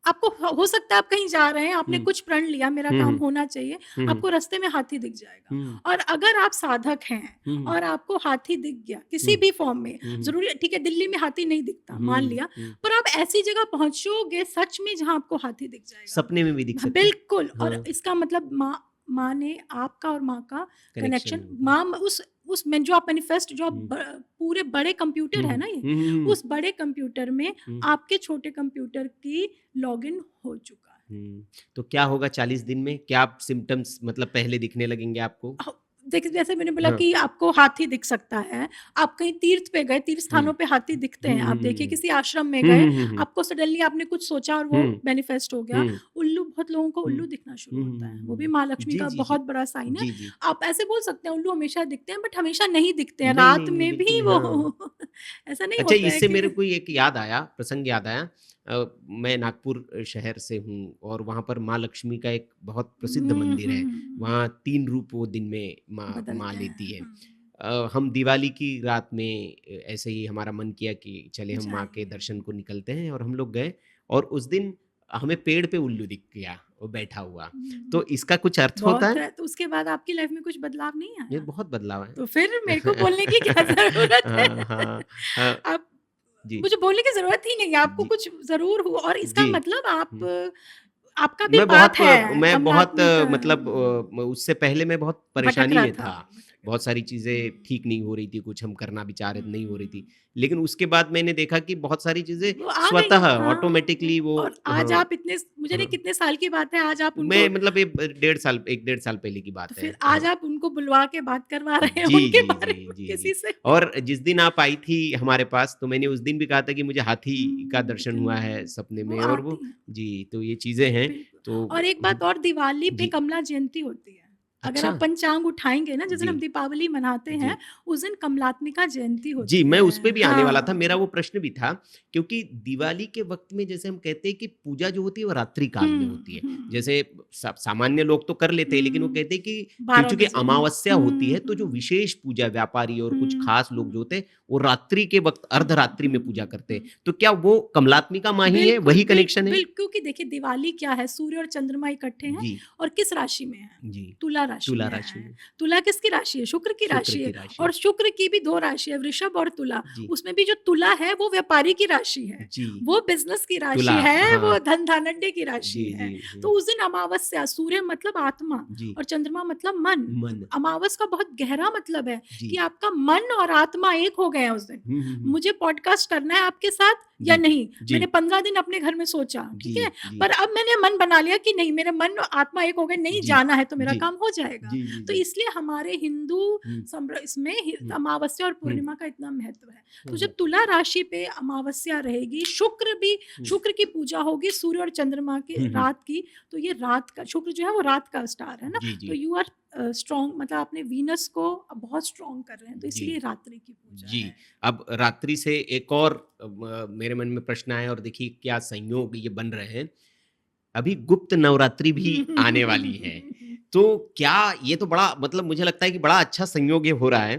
आपको हो सकता है आप कहीं जा रहे हैं, आपने हम्म, कुछ प्रण लिया, मेरा हम्म, काम हम्म, होना चाहिए, हम्म, आपको रास्ते में हाथी दिख जाएगा। हम्म, और अगर आप साधक हैं हम्म, और आपको हाथी दिख गया किसी हम्म, भी फॉर्म में, हम्म, ज़रूरी ठीक है दिल्ली में हाथी नहीं दिखता, मान हम्म, लिया, हम्म, पर आप ऐसी जगह पहुँचोगे सच में जहाँ आपको हाथी दिख जाएगा। सपने में भी दिख हाँ, सकते हैं। बिल्कुल। और हाँ, इसका मतलब माँ माँ ने आपका और माँ का कनेक्शन कनेक्शन, हो गया। माँ उस में जो आप मैनिफेस्ट, जो आप हम्म, पूरे बड़े कंप्यूटर है हम्म, ना ये, हम्म, उस बड़े कंप्यूटर में हम्म, आपके छोटे कंप्यूटर की लॉगिन हो चुका है। हम्म। तो क्या होगा 40 दिन में? क्या सिम्टम्स मतलब पहले दिखने लगेंगे आपको? देखिए, जैसे मैंने बोला हाँ। कि आपको हाथी दिख सकता है। आप कहीं तीर्थ पे गए, तीर्थ हम्म, स्थानों पे हाथी दिखते हैं। आप देखिए हम्म, किसी आश्रम में हम्म, गए, हम्म, आपको सडनली आपने कुछ सोचा और वो हम्म, मैनिफेस्ट हो गया। हम्म, उल्लू, बहुत लोगों को हम्म, उल्लू दिखना शुरू होता है, वो भी हम्म, माँ लक्ष्मी जी का जी जी बहुत बड़ा साइन है। जी जी। आप ऐसे बोल सकते हैं उल्लू हमेशा दिखते हैं, बट हमेशा नहीं दिखते हैं, नहीं रात नहीं नहीं, में भी बिल्कुल वो हाँ। ऐसा नहीं अच्छा, होता है इससे कि मेरे को एक याद आया, प्रसंग याद आया। मैं नागपुर शहर से हूँ और वहाँ पर माँ लक्ष्मी का एक बहुत प्रसिद्ध मंदिर है। वहाँ 3 रूप वो दिन में माँ माँ बदलते लेती हैं। है। हम दिवाली की रात में ऐसे ही हमारा मन किया कि चले हम माँ के जाइए। दर्शन को निकलते हैं, और हम लोग गए, और उस दिन हमें पेड़ पे उल्लू दिख गया वो बैठा हुआ। हम्म, तो इसका कुछ अर्थ होता बहुत है? है। तो उसके बाद आपकी लाइफ में कुछ बदलाव नहीं ये आया? बहुत बदलाव है। तो फिर मेरे को बोलने की क्या ज़रूरत है? हाँ, हाँ, हाँ, आप जी, मुझे बोलने की ज़रूरत ही नहीं है, आपको जी, कुछ ज़रूर हुआ, और इसका जी। मतलब आप हुँ। आपका भी पाथ है मैं बहुत कमलात्मिक मतलब उससे पहले मैं बहुत भटक परेशानी रहा में था, था। भटक बहुत रहा सारी था। चीज़ें ठीक नहीं हो रही थी, कुछ हम करना भी चाह रहे थे, नहीं हो रही थी। हुँ। लेकिन उसके बाद मैंने देखा कि बहुत सारी चीज़ें वो आ गई, स्वतः हाँ, ऑटोमैटिकली वो। वो और आज हाँ, आप इतने, मुझे नहीं हाँ। कितने साल की बात है, आज आप मैं उनको, मतलब ये डेढ़ साल 1 डेढ़ साल पहले की तो बात है। फिर आज हाँ। आप उनको बुलवा के बात करवा रहे हैं जी, उनके जी, जी, बारे में जी, जी। किसी से। और जिस दिन आप आई थी हमारे पास, तो मैंने उस दिन भी कहा था कि मुझे हाथी का दर्शन हुआ है लेकिन सपने वो में, और वो आती हैं। जी, तो ये चीज़ें हैं। बिल्कुल। तो और एक बात और, दिवाली पे जी। कमला जयंती होती है। अगर अच्छा! आप पंचांग उठाएँगे ना, जिस दिन जी, हम दीपावली मनाते जी। हैं, उस दिन कमलात्मिका जयंती जी, होती मैं है। उस पे भी आने वाला था, मेरा हाँ। वो प्रश्न भी था, क्योंकि दिवाली के वक़्त में जैसे हम कहते हैं कि पूजा जो होती है वो रात्रि काल में हुँ, होती है। हुँ, जैसे सामान्य लोग तो कर लेते हैं, लेकिन वो हुँ। कहते हैं कि 12 चूँकि बजे। अमावस्या होती है, तो जो हुँ। विशेष पूजा व्यापारी और कुछ हुँ, खास लोग जो हुँ। होते हैं, वो रात्रि के वक़्त हुँ, अर्धरात्रि में पूजा हुँ, करते हैं। हुँ। तो क्या वो कमलात्मिका माँ ही है, बिल्कुल, वही कनेक्शन है? क्योंकि देखिए दिवाली क्या है, सूर्य और चंद्रमा इकट्ठे हैं, जी, और किस राशि में हैं? जी। तुला राशि तुला में राशि हैं। में, तुला किसकी राशि है? शुक्र की शुक्र राशि की है। राशि। और शुक्र की भी 2 राशि है, वृषभ और तुला। जी, उसमें भी जो तुला है वो व्यापारी की राशि है, जी। वो बिज़नेस की राशि तुला, है, हाँ। वो धन-धान्य की राशि जी, जी, है। तो हुँ। उस दिन अमावस्या, सूर्य मतलब आत्मा जी, और चंद्रमा मतलब मन। मन। अमावस का बहुत गहरा मतलब है जी। कि आपका मन और आत्मा एक हो गए हैं उस दिन। हुँ, हुँ, हुँ। मुझे पॉडकास्ट करना है आपके साथ या जी, नहीं? जी, मैंने 15 दिन अपने घर में सोचा, जी, ठीक है? जी, पर अब मैंने मन बना लिया कि नहीं, मेरे मन और आत्मा एक हो गए, नहीं जी, जाना है तो मेरा जी, काम हो जाएगा। जी, जी, तो जी। इसलिए हमारे हिंदू हुँ, इसमें हुँ, अमावस्या और हुँ, पूर्णिमा का इतना महत्व है। तो हुँ, जब हुँ, तुला राशि पे अमावस्या रहेगी, हुँ, शुक्र की पूजा होगी, सूर्य और चंद्रमा की हुँ, हुँ। रात की, तो ये रात का, शुक्र जो है वो रात का स्टार है ना, जी, तो जी, यू आर स्ट्रॉन्ग, मतलब अपने वीनस को बहुत स्ट्रॉन्ग कर रहे हैं, तो जी, इसलिए रात्रि की पूजा जी। है। अब रात्रि से एक और मेरे मन में प्रश्न आया, और देखिए क्या संयोग ये बन रहे हैं। अभी गुप्त नवरात्रि भी आने वाली है। तो क्या ये तो बड़ा मतलब मुझे लगता है कि बड़ा अच्छा संयोग ये हो रहा है।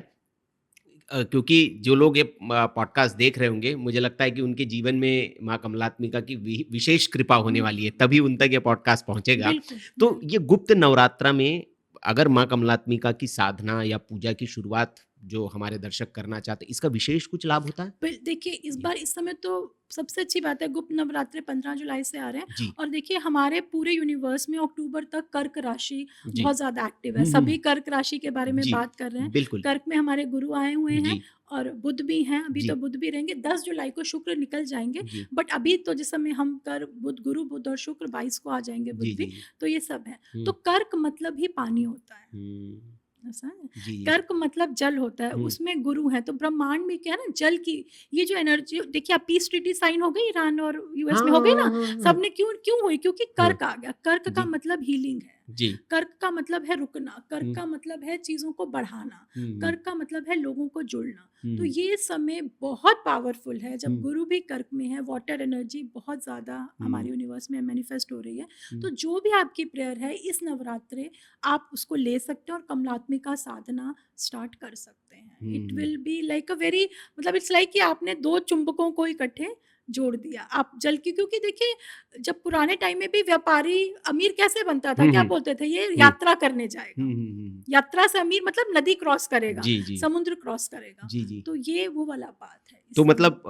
क्योंकि जो लोग ये पॉडकास्ट देख रहे होंगे, मुझे लगता है कि उनके जीवन में माँ कमलात्मिका की विशेष कृपा होने वाली है, तभी उन तक ये पॉडकास्ट पहुँचेगा। बिल्कुल, तो बिल्कुल। ये गुप्त नवरात्रा में अगर माँ कमलात्मिका की साधना या पूजा की शुरुआत जो हमारे दर्शक करना चाहते हैं, इसका विशेष कुछ लाभ होता है? देखिए इस जी। बार इस समय तो सबसे अच्छी बात है, गुप्त नवरात्रे 15 जुलाई से आ रहे हैं। जी। और देखिए हमारे पूरे यूनिवर्स में अक्टूबर तक कर्क राशि जी। बहुत ज़्यादा एक्टिव है। सभी कर्क राशि के बारे में जी, बात कर रहे हैं। बिल्कुल। कर्क में हमारे गुरु आए हुए हैं जी, और बुध भी हैं, अभी जी, तो बुध भी रहेंगे। 10 जुलाई को शुक्र निकल जाएँगे, जी, बट अभी तो जिस समय हम बुध, गुरु, बुध और शुक्र 22 को आ जाएँगे, जी, बुध जी, भी। जी। तो ये सब है। हुँ, तो कर्क मतलब ही पानी होता है। हुँ, ऐसा है। जी, जी। कर्क मतलब जल होता है, हुँ। उसमें गुरु है। तो ब्रह्मांड में क्या है ना, जल की ये जो एनर्जी, देखिए आप पीस ट्रीटी साइन हो गई ईरान और यूएस हाँ, में हो गई ना, हाँ, हाँ, हाँ। सबने क्यों क्यों हुई? क्योंकि हाँ, कर्क आ गया। कर्क का जी, मतलब हीलिंग है। जी। कर्क का मतलब है रुकना, कर्क हुँ, का मतलब है चीज़ों को बढ़ाना, हुँ, हुँ, कर्क का मतलब है लोगों को जुड़ना। तो हुँ, ये समय बहुत पावरफुल है, जब हुँ, गुरु भी कर्क में है, वाटर एनर्जी बहुत ज़्यादा हुँ, हमारे यूनिवर्स में मैनिफेस्ट हो रही है। हुँ, तो जो भी आपकी प्रेयर है इस नवरात्रे, आप उसको ले सकते हैं और कमलात्मिका साधना स्टार्ट कर सकते हैं। It hmm. Will be like a very, मतलब इट्स लाइक कि आपने 2 चुंबकों को इकट्ठे जोड़ दिया। आप जल की, क्योंकि देखिए जब पुराने टाइम में भी व्यापारी अमीर कैसे बनता था? हुँ, क्या हुँ, बोलते थे? ये हुँ, यात्रा करने जाएगा। हुँ, हुँ, हुँ। यात्रा से अमीर मतलब नदी क्रॉस करेगा, जी, जी। समुद्र क्रॉस करेगा। जी, जी। तो ये वो वाला बात है इस तो समय। मतलब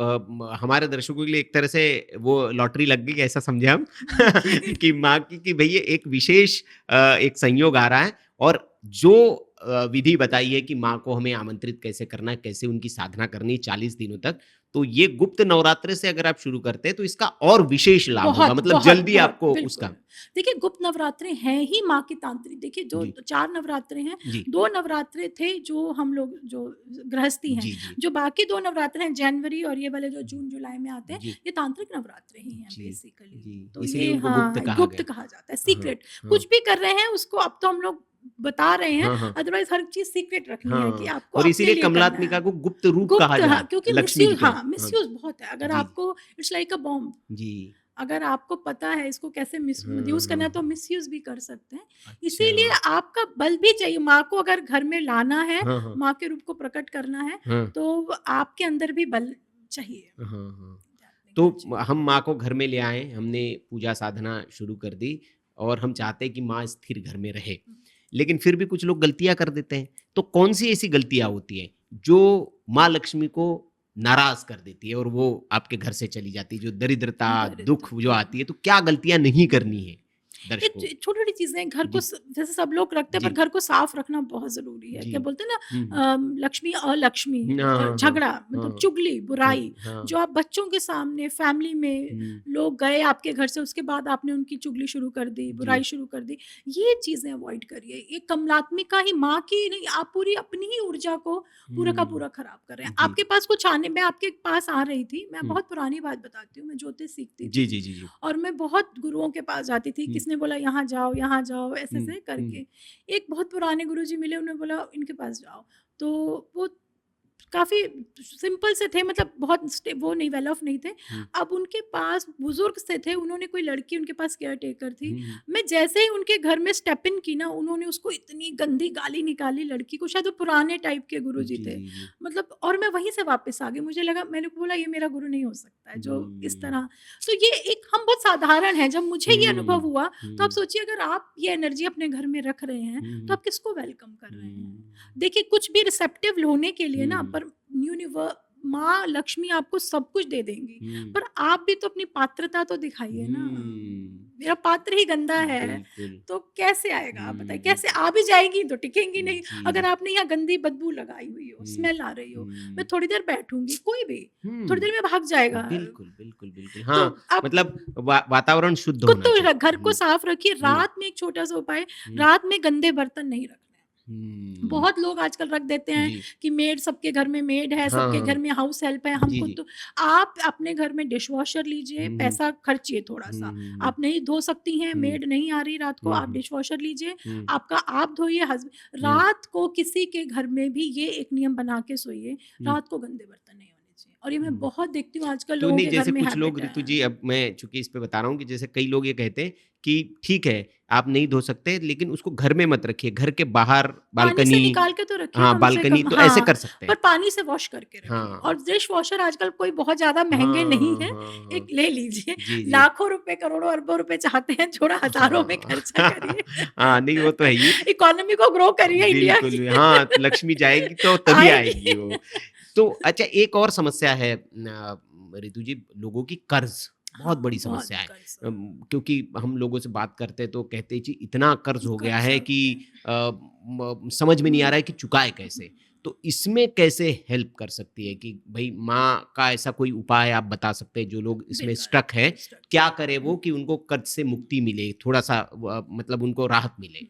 हमारे दर्शकों के लिए एक तरह से वो लॉटरी लग गई, ऐसा समझे हम कि माँ की भई एक विशेष एक संयोग आ रहा है और जो विधि बताई है कि माँ को हमें आमंत्रित कैसे करना है, कैसे उनकी साधना करनी है 40 दिनों तक, तो ये गुप्त नवरात्रे से अगर आप शुरू करते हैं तो इसका और विशेष लाभ होगा, बहुत, मतलब बहुत, जल्दी बहुत, आपको बिल्कुल। उसका देखिए गुप्त नवरात्रे हैं ही माँ की तांत्रिक। देखिए जो जी, 4 नवरात्रे हैं, जी, 2 नवरात्रे थे जो हम लोग जो गृहस्थी हैं, जी, जी, जो बाकी 2 नवरात्रे हैं जनवरी और ये वाले जो जून-जुलाई में आते हैं, जी, ये तांत्रिक नवरात्रे ही हैं जी, बेसिकली। जी, तो इसीलिए ये उनको गुप्त हाँ, कहा गुप्त गया। कहा जाता है, हाँ, सीक्रेट। हाँ, कुछ भी कर रहे हैं उसको अब तो हम लोग बता रहे हैं, हाँ, हाँ, अदरवाइज़ हर चीज़ सीक्रेट रखनी है कि हाँ आपको और अपने इसीलिए लिए करना कमलात्मिका है। को गुप्त रूप कहा गुप्त, जा हाँ, क्योंकि लक्ष्मी जी मिसयूज़, को। हाँ, हाँ, मिसयूज़ बहुत है। अगर जी, आपको इट्स लाइक अ बॉम्ब। जी। अगर आपको पता है इसको कैसे हाँ, यूज़ करना हाँ, है तो हाँ। मिसयूज़ भी कर सकते हैं। अच्छा। इसीलिए आपका बल भी चाहिए। माँ को अगर घर में लाना है, हाँ, हाँ, माँ के रूप को प्रकट करना है, हाँ, तो आपके अंदर भी बल चाहिए। हाँ, हाँ। आध्यात्मिकता तो चाहिए। हम माँ को घर में ले आए, हमने पूजा साधना शुरू कर दी और हम चाहते हैं कि माँ स्थिर घर में रहे। हुँ। लेकिन फिर भी कुछ लोग गलतियाँ कर देते हैं। तो कौन-सी ऐसी गलतियाँ होती हैं, जो माँ लक्ष्मी को नाराज़ कर देती है और वो आपके घर से चली जाती है? जो दरिद्रता, दरिद्र, दुःख जो हाँ। आती है, तो क्या गलतियाँ नहीं करनी है एक दर्शकों? छोटी-छोटी चीज़ें घर को जी, जैसे सब लोग रखते हैं, जी, पर घर को साफ रखना बहुत ज़रूरी है। जी। क्या बोलते हैं ना, हुँ, हुँ। लक्ष्मी अलक्ष्मी, हाँ, हाँ, हाँ। झगड़ा मतलब हाँ, चुगली, हाँ, बुराई, हाँ। जो आप बच्चों के सामने फैमिली में हुँ, लोग गए आपके घर से, उसके बाद आपने उनकी चुगली शुरू कर दी, जी। बुराई शुरू कर दी, ये चीज़ें अवॉइड करिए। ये कमलात्मिका ही, माँ की नहीं, आप पूरी अपनी ही ऊर्जा को पूरा का हुँ, पूरा खराब कर रहे हैं। जी। आपके पास कुछ आने, मैं आपके पास आ रही थी, मैं हुँ। बहुत पुरानी बात बताती हूँ, मैं ज्योतिष सीखती जी, थी। जी, जी, जी। और मैं बहुत गुरुओं के पास जाती थी, हुँ, किसने बोला यहाँ जाओ, हुँ, ऐसे-ऐसे हुँ, करके। एक बहुत पुराने गुरुजी मिले, उन्होंने बोला इनके पास जाओ। तो वो काफ़ी सिंपल से थे, मतलब बहुत वो नहीं, वेल ऑफ नहीं थे। हुँ, अब उनके पास बुज़ुर्ग से थे, उन्होंने कोई लड़की उनके पास केयर टेकर थी। हुँ, हुँ। मैं जैसे ही उनके घर में स्टेप इन की ना, उन्होंने उसको इतनी गंदी गाली निकाली लड़की को, शायद वो पुराने टाइप के गुरुजी जी, थे। जी, जी। मतलब और मैं वहीं से वापस आ गई, मुझे लगा, मैंने बोला ये मेरा गुरु नहीं हो सकता है, जो इस हुँ, तरह। तो ये एक हम बहुत साधारण हैं, जब मुझे ये अनुभव हुँ, हुआ, तो आप हुँ, सोचिए अगर आप ये एनर्जी अपने घर में रख रहे हैं, तो हुँ, आप किसको वेलकम कर रहे हैं? हुँ, देखिए कुछ भी रिसेप्टिव होने के लिए ना, हुँ, पर माँ लक्ष्मी आपको सब कुछ दे देंगी, हुँ, पर आप भी तो अपनी पात्रता तो दिखाइए ना। हुँ, मेरा पात्र ही गंदा है, बिल्कुल। तो कैसे आएगा आप बताइए? हुँ, कैसे आ भी जाएगी तो टिकेंगी नहीं। अगर जी। आपने यहाँ गंदी बदबू लगाई हुई हो, हुँ, स्मेल आ रही हो, मैं हुँ, थोड़ी देर बैठूँगी, कोई भी, थोड़ी हुँ, देर में भाग जाएगा। बिल्कुल, बिल्कुल, बिल्कुल। तो हाँ, आप मतलब वातावरण शुद्ध खुद होना तो चाहिए। घर को हुँ, साफ रखिए। हुँ, रात में एक छोटा-सा उपाय, हुँ, रात में गंदे बर्तन नहीं रखने। हुँ, बहुत लोग आजकल रख देते हैं जी। कि मेड, सबके घर में मेड है, हाँ, सबके घर हाँ। में हाउस हेल्प है, हम जी, खुद जी। तो। आप अपने घर में डिशवॉशर लीजिए, हुँ, हुँ, पैसा खर्चिए हुँ, थोड़ा-सा। हुँ, आप नहीं धो सकती हैं, हुँ, मेड नहीं आ रही रात को, हुँ, आप हुँ, डिशवॉशर लीजिए, हुँ, आपका आप धोइए, हुँ, रात को किसी के घर में भी ये एक नियम बना के सोइए, हुँ। रात को गंदे बर्तन नहीं होने और ये मैं बहुत देखती हूँ आजकल तो लोगों नहीं, के घर जैसे में कुछ लोग, हैबिट ऋतु है। जी, अब मैं चूंकि इस पे बता रहा हूँ कि जैसे कई लोग ये कहते हैं कि ठीक है आप नहीं धो सकते, लेकिन उसको घर में मत रखिए, घर के बाहर पानी से बालकनी, निकाल के तो रखिए हाँ कम से बालकनी कम, तो ऐसे हाँ, कर सकते पर हैं। पानी से वॉश करके रखिए। हाँ और डिश वॉशर आजकल कोई बहुत ज़्यादा महँगे नहीं हाँ हैं, हाँ एक हाँ, ले लीजिए। जी जी, लाखों रुपए, करोड़ों, अरबों रुपए चाहते हैं, थोड़ा हज़ारों में हाँ खर्चा करिए। हाँ, नहीं वो तो है ही, इकोनॉमी को ग्रो करिए इंडिया बिल्कुल की। भी, हाँ लक्ष्मी जाएगी तो तभी आएगी आएगी। वो। तो अच्छा, एक और समस्या है ऋतु जी, लोगों की कर्ज बहुत हाँ, बड़ी बहुत समस्या है। कर्ज़, क्योंकि हम लोगों से बात करते हैं तो कहते हैं जी इतना कर्ज हो गया है कर्ज़ा हो कि गया है। समझ में नहीं आ हुँ। रहा है कि चुकाए कैसे। तो इसमें कैसे हेल्प कर सकती है कि भाई माँ का ऐसा कोई उपाय आप बता सकते हैं जो लोग इसमें बिल्कुल, स्टक है, स्टक क्या है। करे वो कि उनको कर्ज से मुक्ति मिले, थोड़ा सा मतलब उनको राहत मिले?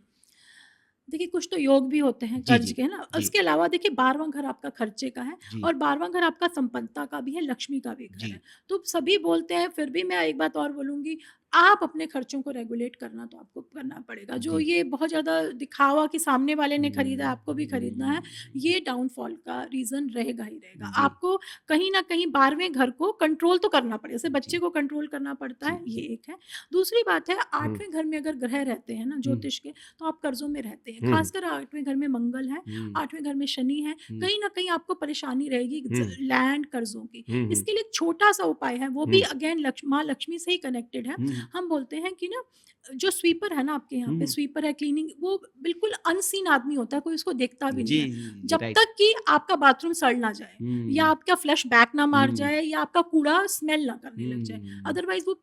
देखिए, कुछ तो योग भी होते हैं जी कर्ज जी के, है ना? जी उसके अलावा देखिए 12वाँ घर आपका खर्चे का है जी और 12वाँ घर आपका संपन्नता का भी है, लक्ष्मी का भी घर जी है। तो सभी बोलते हैं, फिर भी मैं एक बात और बोलूँगी, आप अपने खर्चों को रेगुलेट करना तो आपको करना पड़ेगा। जो जी। ये बहुत ज़्यादा दिखावा कि सामने वाले ने खरीदा, आपको भी खरीदना है, हुँ। ये डाउनफॉल का रीज़न रहेगा ही रहेगा। जी, आपको कहीं न कहीं 12वें घर को कंट्रोल तो करना पड़ेगा। जैसे बच्चे जी, को कंट्रोल करना पड़ता जी, है, ये जी। एक है। दूसरी बात है, हुँ, 8वें घर में अगर ग्रह रहते हैं ना हुँ, ज्योतिष के, तो आप कर्ज़ों में रहते हैं। हुँ, ख़ासकर 8वें घर में मंगल है, हुँ, 8वें घर में शनि है, हुँ, कहीं न कहीं आपको परेशानी रहेगी हुँ, लैंड कर्ज़ों की। हुँ, हुँ, इसके लिए एक छोटा-सा उपाय है, वो भी हुँ, अगेन माँ लक्ष्मी से ही कनेक्टेड है। हुँ, हम बोलते हैं कि ना, जो स्वीपर है ना आपके यहाँ पे, हुँ। स्वीपर है, क्लीनिंग, वो बिल्कुल अनसीन आदमी होता है, कोई उसको देखता भी नहीं जी, है। जी, जी, जब राइट। तक कि आपका बाथरूम सड़ ना जाए या हुँ, आपका फ्लश बैक ना मार हुँ, जाए या आपका कूड़ा स्मेल ना करने लग जाए। हुँ, अदरवाइज़ वो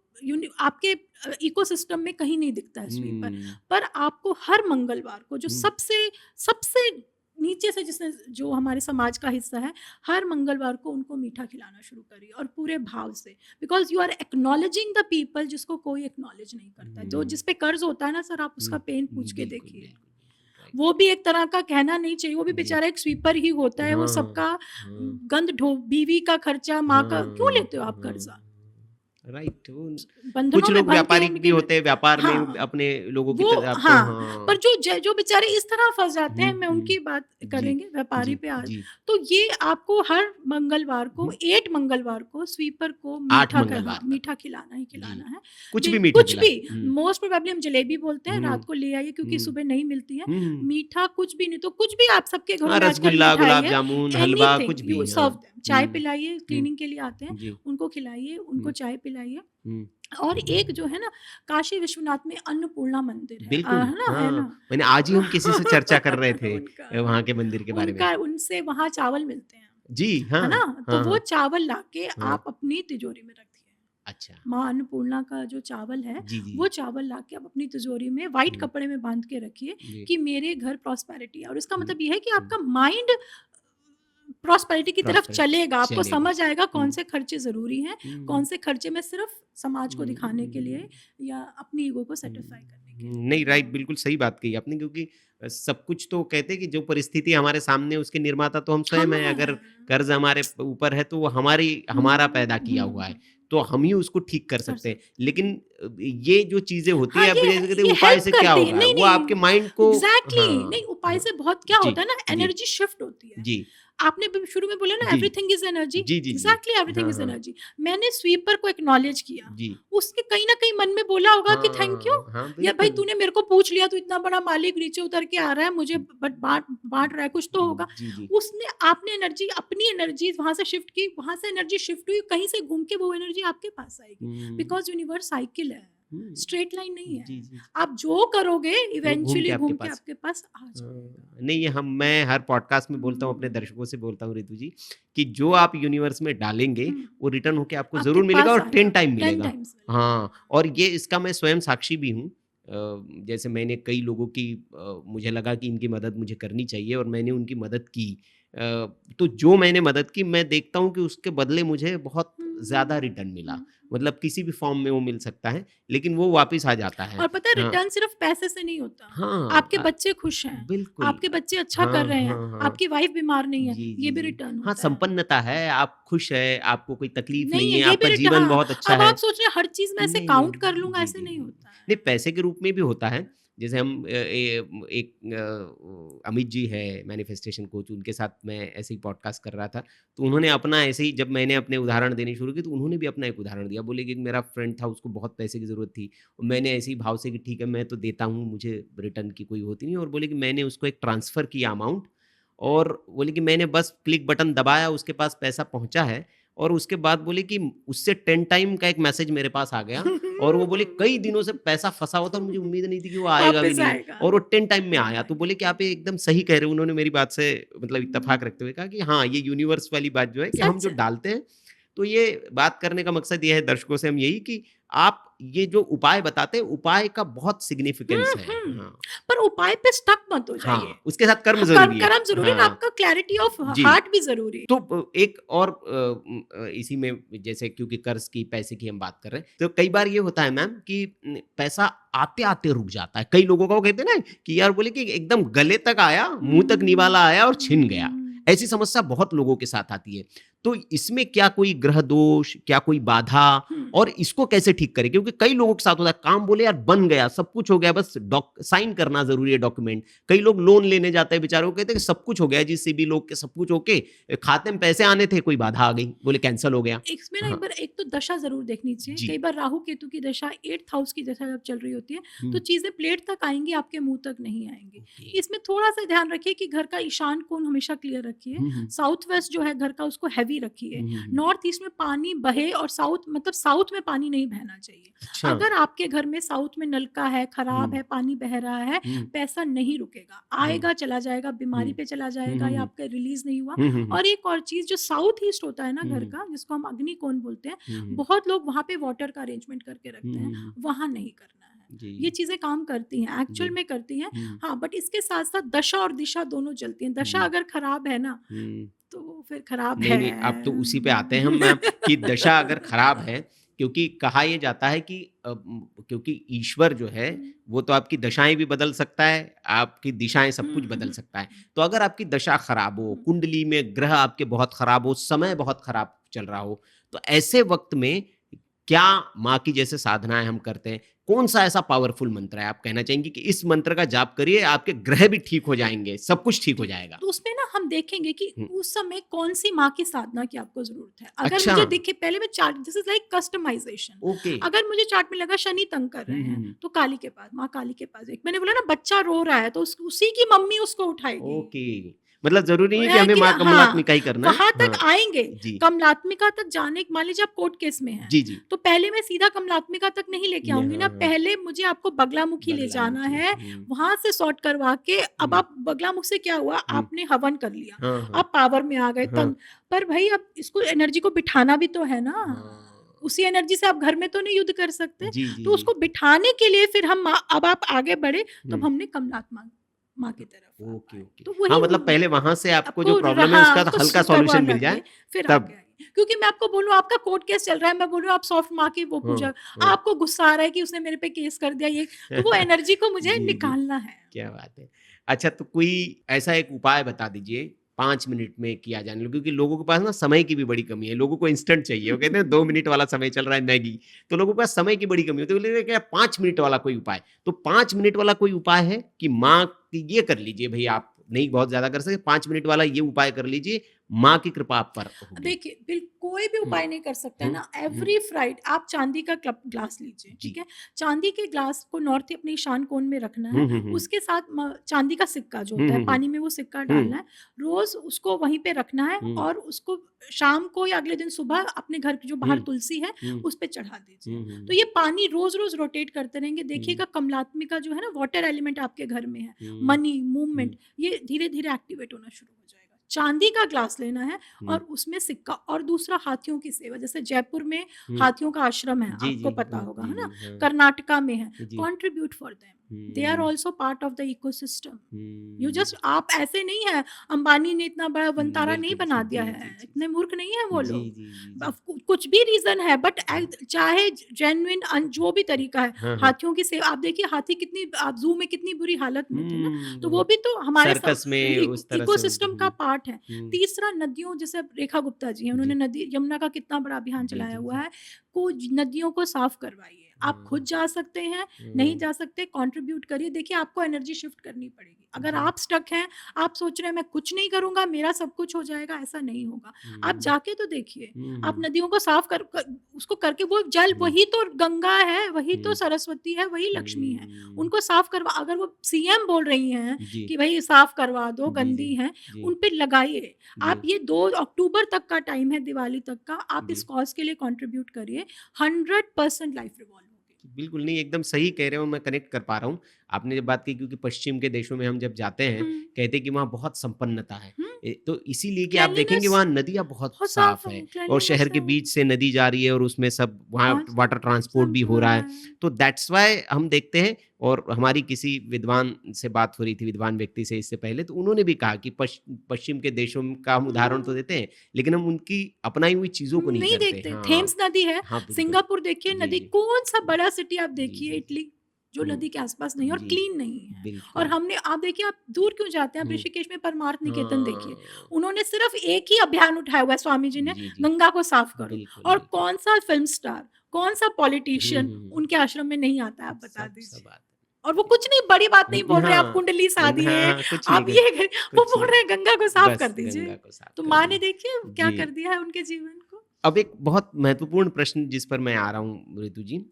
आपके इकोसिस्टम में कहीं नहीं दिखता है स्वीपर। हुँ, पर आपको हर मंगलवार को, जो हुँ, सबसे सबसे नीचे से, जिसने जो हमारे समाज का हिस्सा है, हर मंगलवार को उनको मीठा खिलाना शुरू करिए और पूरे भाव से। Because you are acknowledging the people जिसको कोई एक्नॉलेज नहीं करता है। जो हुँ, जिस पे कर्ज़ होता है ना सर, आप हुँ, उसका पेन पूछ बिल्कुल, के बिल्कुल, देखिए। बिल्कुल, राइट। वो भी एक तरह का कहना नहीं चाहिए, वो भी जी, बेचारा एक स्वीपर ही होता है, वो हाँ, सबका हाँ, गंद ढो बीवी का खर्चा, माँ का क्यों हाँ, लेते हो आप कर्ज़ा? हाँ, राइट। वो कुछ बंधनों में लोग बंध के व्यापारिक भी इनके होते हैं, व्यापार में हाँ। अपने लोगों की वो तरह तो हाँ, पर हाँ। जो बेचारे इस तरह फँस जाते हुँ, हैं, मैं हुँ, उनकी बात जी, करेंगे, व्यापारी जी, पे आज। जी, तो ये आपको हर मंगलवार को, हुँ, 8 मंगलवार को स्वीपर को 8 हाँ, मंगलवार तक। मीठा खिलाना ही जी, खिलाना है। कुछ भी मीठा कुछ खिलाएँ। भी, हुँ, मोस्ट प्रोबेबली हम जलेबी बोलते हैं, हुँ, रात को ले आइए क्योंकि हुँ, सुबह नहीं मिलती है। हुँ। मीठा कुछ भी नहीं तो कुछ भी, आप सबके घरों हाँ, में आजकल रसगुल्ला, मिठाई गुलाब है, जामुन, हलवा एनीथिंग कुछ यू भी, हाँ। Serve them. चाय हुँ, पिलाइए, हुँ, क्लीनिंग के लिए आते हैं, जी, उनको खिलाइए, उनको हुँ, चाय पिलाइए। हुँ। और एक जो है ना, काशी विश्वनाथ में अन्नपूर्णा मंदिर है, बिल्कुल, है ना, है हाँ। ना? मैंने आज ही हम किसी से चर्चा कर रहे थे उनका वहाँ के मंदिर के बारे में। उनका उनसे वहाँ चावल मिलते हैं, जी, है हाँ, ना? तो हाँ, वो हाँ, चावल लाके हाँ। आप अपनी तिजोरी में रखिए। अच्छा। माँ अन्नपूर्णा का जो चावल है, जी, जी, वो चावल लाके आप अपनी तिजोरी में व्हाइट हुँ, कपड़े में बाँध के रखिए जी, कि मेरे घर प्रॉस्पेरिटी है। और इसका हुँ, मतलब ये है कि हुँ। आपका माइंड प्रॉस्पेरिटी की तरफ प्रॉस्पेरिटी चलेगा, आपको चलेगा। समझ आएगा हुँ, कौन से खर्चे ज़रूरी हैं, हुँ, कौन से खर्चे मैं सिर्फ़ समाज को दिखाने के लिए हुँ। या अपनी ईगो को हुँ, सैटिस्फाई करने के लिए नहीं कर रहा राइट, हूँ। बिल्कुल सही बात कही आपने, क्योंकि सब कुछ तो कहते हैं कि जो परिस्थिति हमारे सामने है, उसके निर्माता तो हम स्वयं हम हैं। अगर हैं। कर्ज हमारे ऊपर है तो वो हुँ, हमारा पैदा किया हुआ है, हुँ, तो हम ही उसको ठीक कर कर सकते हैं। सकते हैं। लेकिन ये जो चीजें होती हाँ, है, अब जैसे कहते हैं ये उपाय हेल्प से क्या करती है। होगा, नहीं, वो आपके नहीं, माइंड को, एग्ज़ैक्टली नहीं, हाँ उपाय हाँ, से बहुत क्या जी होता है ना, जी एनर्जी शिफ्ट होती है। जी आपने भी शुरू में बोला ना, जी एवरीथिंग इज़ एनर्जी, जी जी जी एग्ज़ैक्टली एवरीथिंग हाँ इज़ हाँ एनर्जी। मैंने स्वीपर को एक्नॉलेज किया, जी उसके कहीं न कहीं मन में बोला होगा कि थैंक यू, हाँ हाँ या भाई बिल्कुल तूने मेरे को पूछ लिया, तू इतना बड़ा मालिक नीचे उतर के आ रहा है, मुझे बट बाँट बाँट रहा है, कुछ तो होगा। जी जी उसने आपने एनर्जी, अपनी एनर्जी वहाँ से शिफ्ट की, वहाँ से एनर्जी शिफ्ट हुई, कहीं से घूम के वो एनर्जी आपके पास आएगी। हम्म, बिकॉज़ यूनिवर्स साइकिल है, हम्म, स्ट्रेट लाइन नहीं जी है। जी आप जो करोगे वो घूम के इवेंचुअली आपके घूम के पास। आपके पास आ जाएगा। नहीं, ये हम मैं हर पॉडकास्ट में बोलता हूँ, अपने हुँ, दर्शकों से बोलता हूँ ऋतु जी, कि जो आप यूनिवर्स में डालेंगे, हुँ। वो रिटर्न होके आपको आपके ज़रूर मिलेगा पास और 10 आएगा, टाइम 10 मिलेगा। टाइम्स मिलेगा। हाँ, और ये इसका मैं स्वयं साक्षी भी हूँ। जैसे मैंने कई लोगों की मुझे लगा कि इनकी मदद मुझे करनी चाहिए और मैंने उनकी मदद की। तो जो मैंने मदद की, मैं देखता हूँ कि उसके बदले मुझे बहुत ज़्यादा हुँ, रिटर्न मिला। हुँ। मतलब किसी भी फ़ॉर्म में वो मिल सकता है, लेकिन वो वापिस आ जाता है। और पता है, हाँ, रिटर्न सिर्फ़ पैसे से नहीं होता। हाँ आपके बच्चे खुश हैं, बिल्कुल। आपके बच्चे अच्छा कर हाँ, रहे हैं, हाँ, हाँ। आपकी वाइफ़ बीमार नहीं है, जी, ये जी, भी जी। रिटर्न हाँ, होता है। संपन्नता है, आप खुश हैं, आपको कोई तकलीफ़ नहीं नहीं है, है, ये भी आपका जीवन हाँ, बहुत अच्छा अब है। आप सोच रहे हैं हर चीज़ मैं ऐसे नहीं, काउंट कर लूँगा, जी, ऐसे जी, नहीं जी। होता है। नहीं, पैसे के रूप में भी होता है। जैसे हम एक अमित जी है मैनिफेस्टेशन कोच, उनके साथ मैं ऐसे ही पॉडकास्ट कर रहा था, तो उन्होंने अपना ऐसे ही, जब मैंने अपने उदाहरण देने शुरू किए तो उन्होंने भी अपना एक उदाहरण दिया। बोले कि मेरा फ्रेंड था, उसको बहुत पैसे की ज़रूरत थी, और मैंने ऐसे ही भाव से कि ठीक है मैं तो देता हूँ, मुझे रिटर्न की कोई होती नहीं, और बोले कि मैंने उसको एक ट्रांसफ़र किया अमाउंट, और बोले कि मैंने बस क्लिक बटन दबाया, उसके पास पैसा पहुँचा है, और उसके बाद बोले कि उससे 10 टाइम का एक मैसेज मेरे पास आ गया, और वो बोले कई दिनों से पैसा फँसा हुआ था और मुझे उम्मीद नहीं थी कि वो आएगा भी वापस नहीं, आएगा। और वो 10 टाइम में आया। तो बोले कि आप ये एकदम सही कह रहे हो। उन्होंने मेरी बात से मतलब इत्तेफ़ाक रखते हुए कहा कि हाँ, ये यूनिवर्स वाली बात जो है कि हम सच जो है। डालते हैं, तो ये बात करने का मकसद ये है दर्शकों से हम यही कि आप ये जो उपाय बताते हैं, उपाय का बहुत सिग्निफिकेंस है। हाँ, पर उपाय पे स्टक मत हो जाइए। हाँ, उसके साथ कर्म हाँ, ज़रूरी है। कर्म ज़रूरी है और हाँ, आपका क्लैरिटी ऑफ जी। हार्ट भी ज़रूरी है। तो एक और इसी में जैसे क्योंकि कर्ज की, पैसे की हम बात कर रहे हैं, तो कई बार ये होता है मैम कि पैसा आते-आते रुक जाता है। कई लोगों का वो कहते हैं ना कि यार बोले कि एकदम गले तक आया, मुँह तक निवाला आया और छिन गया। ऐसी समस्या बहुत लोगों के साथ आती है। तो इसमें क्या कोई ग्रह दोष, क्या कोई बाधा, और इसको कैसे ठीक करें? क्योंकि कई लोगों के साथ होता है, काम बोले यार बन गया, सब कुछ हो गया, बस साइन करना ज़रूरी है डॉक्यूमेंट। कई लोग लोन लेने जाते हैं बेचारे, वो कहते हैं कि सब कुछ हो गया जी, सिबिल ओके, सब कुछ ओके, खाते में पैसे आने थे, कोई बाधा आ गई, बोले कैंसल हो गया। इसमें ना हाँ, एक बार एक तो दशा ज़रूर देखनी चाहिए। जी। कई बार राहु केतु की दशा 8th हाउस की दशा जब चल रही होती है, तो हुँ, चीज़ें प्लेट तक आएँगी, आपके मुँह तक नहीं आएँगी। ओके। इसमें थोड़ा-सा ध्यान रखिए कि घर का ईशान कोण हमेशा क्लियर रखिए। हुँ, हुँ। साउथ वेस्ट जो है घर का, उसको हेवी रखिए। हुँ, हुँ, हुँ। नॉर्थ ईस्ट में पानी बहे और साउथ मतलब साउथ में पानी नहीं बहना चाहिए। अच्छा। अगर आपके घर में साउथ में नलका है, खराब हुँ, है, पानी बह रहा है, हुँ, पैसा नहीं रुकेगा। आएगा, चला जाएगा, बीमारी हुँ, पे चला हुँ, जाएगा हुँ, या हुँ। आपका रिलीज़ नहीं हुआ। हुँ, हुँ, हुँ। और एक और चीज़, जो साउथ ईस्ट होता है ना हुँ, घर हुँ। का, जिसको हम अग्निकोण बोलते हैं, हुँ, हुँ। बहुत लोग वहाँ पे वाटर का अरेंजमेंट करके हुँ, रखते हैं, हुँ, हुँ। वहाँ नहीं करना है। ये जी, चीज़ें काम करती हैं, जी। एक्चुअल में करती हैं। हुँ, हाँ, बट इसके साथ-साथ दशा और दिशा दोनों चलती हैं। दशा हुँ, अगर खराब है ना, हुँ। तो फिर खराब नहीं, नहीं, अब है। तो उसी पे आते हैं हम मैम कि दशा अगर खराब है, क्योंकि कहा ये जाता है कि क्योंकि ईश्वर जो है, वो तो आपकी दशाएँ भी बदल सकता है, आपकी दिशाएँ सब कुछ बदल सकता है। तो अगर आपकी दशा खराब हो, कुंडली में ग्रह आपके बहुत खराब हो, समय बहुत खराब चल रहा हो, तो ऐसे वक़्त में क्या माँ की जैसे साधनाएँ हम करते हैं, कौन-सा ऐसा पावरफुल मंत्र है, आप कहना चाहेंगी कि इस मंत्र का जाप करिए, आपके ग्रह भी ठीक हो जाएँगे, सब कुछ ठीक हो जाएगा? तो उसमें ना हम देखेंगे कि हुँ, उस समय कौन-सी माँ की साधना की आपको ज़रूरत है। अगर अच्छा, मुझे दिखे, पहले मैं chart, this is like customisation. Okay. अगर मुझे चार्ट में लगा शनि तंग कर हुँ, रहे हुँ, हैं, हुँ। तो काली के पास, माँ काली के पास, एक मैंने बोला ना बच्चा रो रहा है, तो उसी की मम्मी उसको उठाएगी। ओके, मतलब ज़रूरी नहीं है कि है हमें कि माँ हाँ, कमलात्मिका ही करना है। वहाँ तक हाँ, आएँगे। जी। कमलात्मिका तक जाने, मान लीजिए आप कोर्ट केस में हैं, जी, जी। तो पहले मैं सीधा कमलात्मिका तक नहीं लेके ले आऊँगी हाँ, ना, हाँ। पहले मुझे आपको बगलामुखी ले जाना बगलामुखी। है, हुँ, वहाँ से सॉर्ट करवा के, अब हुँ, आप बगलामुख से क्या हुआ, हुँ। आपने हवन कर लिया, हाँ, हाँ, आप पावर में आ गए, हाँ, तंग। पर भई अब इसको, एनर्जी को बिठाना भी तो है ना, हाँ। उसी एनर्जी से आप घर में तो नहीं युद्ध कर सकते। जी, जी, तो जी। उसको बिठाने के लिए फिर हम अब आप आगे बढ़े, हुँ, तब हमने कमलात्मा माँ की तरफ आप ओके, आए। ओके। तो हाँ, वही मतलब पहले वहाँ से आपको जो आपको प्रॉब्लम है हाँ, उसका उसको हल्का सॉल्यूशन करवाना मिल के जाए, फिर तब। आगे आइए। क्योंकि मैं आपको बोलूँ, आपका कोर्ट केस चल रहा है, मैं बोल रही हूँ आप सॉफ्ट माँ की वो हाँ, पूजा, हाँ। आपको गुस्सा आ रहा है कि उसने मेरे पे केस कर दिया ये, तो वो एनर्जी को मुझे जी, जी। निकालना है। क्या बात है। अच्छा, तो कोई ऐसा एक उपाय बता दीजिए 5 मिनट में किया जाने लगे, क्योंकि लोगों के पास ना समय की भी बड़ी कमी है, लोगों को इंस्टेंट चाहिए। वो कहते हैं 2 मिनट वाला समय चल रहा है मैगी, तो लोगों के पास समय की बड़ी कमी होती है। बोले क्या 5 मिनट वाला कोई उपाय? तो 5 मिनट वाला कोई उपाय है कि माँ की ये कर लीजिए भई, आप नहीं बहुत ज़्यादा कर सकते, 5 मिनट वाला ये उपाय कर लीजिए, माँ की कृपा आप पर होगी। देखिए, कोई भी हुँ, उपाय नहीं कर सकता है हुँ, ना। हुँ। एवरी फ्राइडे आप चांदी का कप ग्लास लीजिए, जी। ठीक है। चांदी के ग्लास को नॉर्थ अपने ईशान कोण में रखना है। हुँ, हुँ, हुँ। उसके साथ चांदी का सिक्का जो हुँ, होता है, हुँ, हुँ। पानी में वो सिक्का हुँ, डालना है, रोज उसको वहीं पे रखना है, हुँ, और उसको शाम को या अगले दिन सुबह अपने घर की जो बाहर हुँ, तुलसी है, हुँ, उस पे चढ़ा दीजिए। हुँ, तो हुँ, ये पानी रोज रोज रोटेट करते रहेंगे, हुँ, देखिएगा कमलात्मिका जो है ना, वाटर एलिमेंट आपके घर में है, हुँ, मनी हुँ, मूवमेंट, ये धीरे धीरे एक्टिवेट होना शुरू हो जाएगा। चांदी का ग्लास लेना है, हुँ, और उसमें सिक्का, और दूसरा हाथियों की सेवा। जैसे जयपुर में हुँ। हाथियों का आश्रम है, जी, आपको जी। पता हाँ, होगा, जी, है ना? जी। हाँ। कर्नाटका में है। जी। Contribute for them, they are hmm, also part of the ecosystem. You hmm. Just, आप ऐसे नहीं है, अंबानी ने इतना बड़ा वनतारा नहीं बिल्कुल बना सही। दिया जी, है, जी, जी, इतने मूर्ख नहीं है वो जी। जी, लोग। जी, जी, जी। कुछ भी रीजन है, बट चाहे जेन्युइन जो भी तरीका है, हाँ, हाँ। हाथियों की सेवा। आप देखिए हाथी कितनी, आप जू में कितनी बुरी हालत में थे ना, तो वो बहुत। भी तो हमारे सर्कस में उस तरह से इकोसिस्टम का पार्ट है। हुँ। तीसरा, नदियों, जैसे अब रेखा गुप्ता जी हैं, उन्होंने जी। नदी यमुना का कितना बड़ा अभियान जी, चलाया जी, हुआ जी। है। को नदियों को साफ करवाइए। आप खुद जा सकते हैं, नहीं जा सकते कंट्रीब्यूट करिए। देखिए आपको एनर्जी शिफ्ट करनी पड़ेगी। अगर आप स्टक हैं, आप सोच रहे हैं मैं कुछ नहीं करूँगा, मेरा सब कुछ हो जाएगा, ऐसा नहीं होगा। आप जाके तो देखिए, आप नदियों को साफ उसको करके, वो जल वही तो गंगा है, वही तो सरस्वती है, वही लक्ष्मी है। उनको साफ करवा, अगर वो सीएम बोल रही हैं कि भाई साफ करवा दो, गंदी हैं, उन पे लगाइए। आप ये 2 अक्टूबर तक का टाइम है, दिवाली तक का, आप इस कॉज के लिए कंट्रीब्यूट करिए, 100% लाइफ रिवॉल्व होगी। बिल्कुल नहीं, एकदम सही कह रहे हो, मैं कनेक्ट कर पा रहा हूँ। आपने जब बात की, क्योंकि पश्चिम के देशों में हम जब जाते हैं, कहते हैं कि वहाँ बहुत संपन्नता है, तो इसीलिए कि आप देखेंगे वहाँ नदियाँ बहुत साफ है, और शहर के बीच से नदी जा रही है, और उसमें सब वहाँ वाटर ट्रांसपोर्ट भी हो रहा है। तो दैट्स वाई हम देखते हैं, और हमारी किसी विद्वान से बात हो रही थी, विद्वान व्यक्ति से इससे पहले, तो उन्होंने भी कहा कि पश्चिम के देशों का हम उदाहरण तो देते हैं, लेकिन हम उनकी अपनाई हुई चीजों को नहीं देखते। थेम्स नदी है, सिंगापुर देखिए नदी, कौन सा बड़ा सिटी आप देखिए इटली जो नदी के आसपास नहीं और क्लीन नहीं है। और हमने, आप देखिए, आप दूर क्यों जाते हैं, आप ऋषिकेश में परमार्थ निकेतन देखिए, उन्होंने सिर्फ एक ही अभियान उठाया हुआ है स्वामी जी ने, गंगा को साफ करो। और कौन सा फिल्म स्टार, कौन सा पॉलिटिशियन उनके आश्रम में नहीं आता है, आप बता दीजिए। और वो कुछ नहीं, बड़ी बात नहीं बोल रहे, आप कुंडली शादी है, आप ये, वो बोल रहे हैं गंगा को साफ कर दीजिए। तो माँ ने देखिए क्या कर दिया है उनके जीवन को। अब एक बहुत महत्वपूर्ण प्रश्न जिस पर मैं आ रहा हूँ ऋतु जी,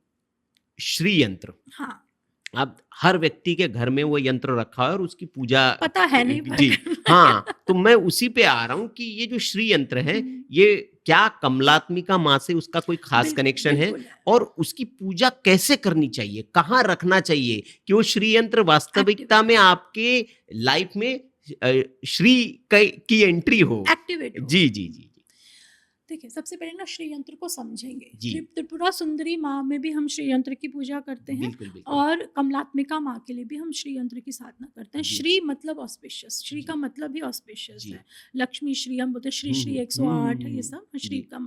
श्री यंत्र। हाँ, अब हर व्यक्ति के घर में वो यंत्र रखा है और उसकी पूजा पता है नहीं जी, हाँ, तो मैं उसी पे आ रहा हूँ कि ये जो श्री यंत्र है, ये क्या कमलात्मिका माँ से उसका कोई खास कनेक्शन है, और उसकी पूजा कैसे करनी चाहिए, कहाँ रखना चाहिए कि वो श्री यंत्र वास्तविकता में आपके लाइफ में श्री की एंट्री हो, एक्टिवेट हो। जी जी जी। देखिए, सबसे पहले ना श्री यंत्र को समझेंगे। त्रिपुरा सुंदरी माँ में भी हम श्री यंत्र की पूजा करते हैं, और कमलात्मिका माँ के लिए भी हम श्री यंत्र की साधना करते हैं। श्री मतलब ऑस्पिशियस, श्री का मतलब ही ऑस्पिशियस है। लक्ष्मी श्री हम बोलते हैं, श्री श्री 108 है, ये सब श्री का।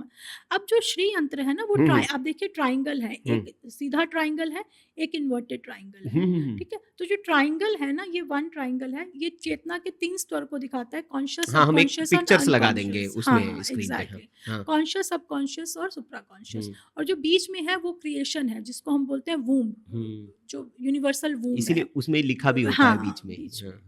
अब जो श्री यंत्र है ना, वो आप देखिए ट्राइंगल है, एक सीधा ट्राइंगल है, एक इन्वर्टेड ट्राइंगल है, ठीक है। तो जो ट्राइंगल है ना, ये 1 ट्राइंगल है, ये चेतना के 3 स्तर को दिखाता है, कॉन्शियस, सबकॉन्शियस, पिक्चर्स लगा देंगे उसमें स्क्रीन पे, कॉन्शियस, सबकॉन्शियस और सुप्रा कॉन्शियस। और जो बीच में है वो क्रिएशन है, जिसको हम बोलते हैं वूम्ब, जो यूनिवर्सल वूम्ब, इसीलिए उसमें लिखा भी होता है बीच में,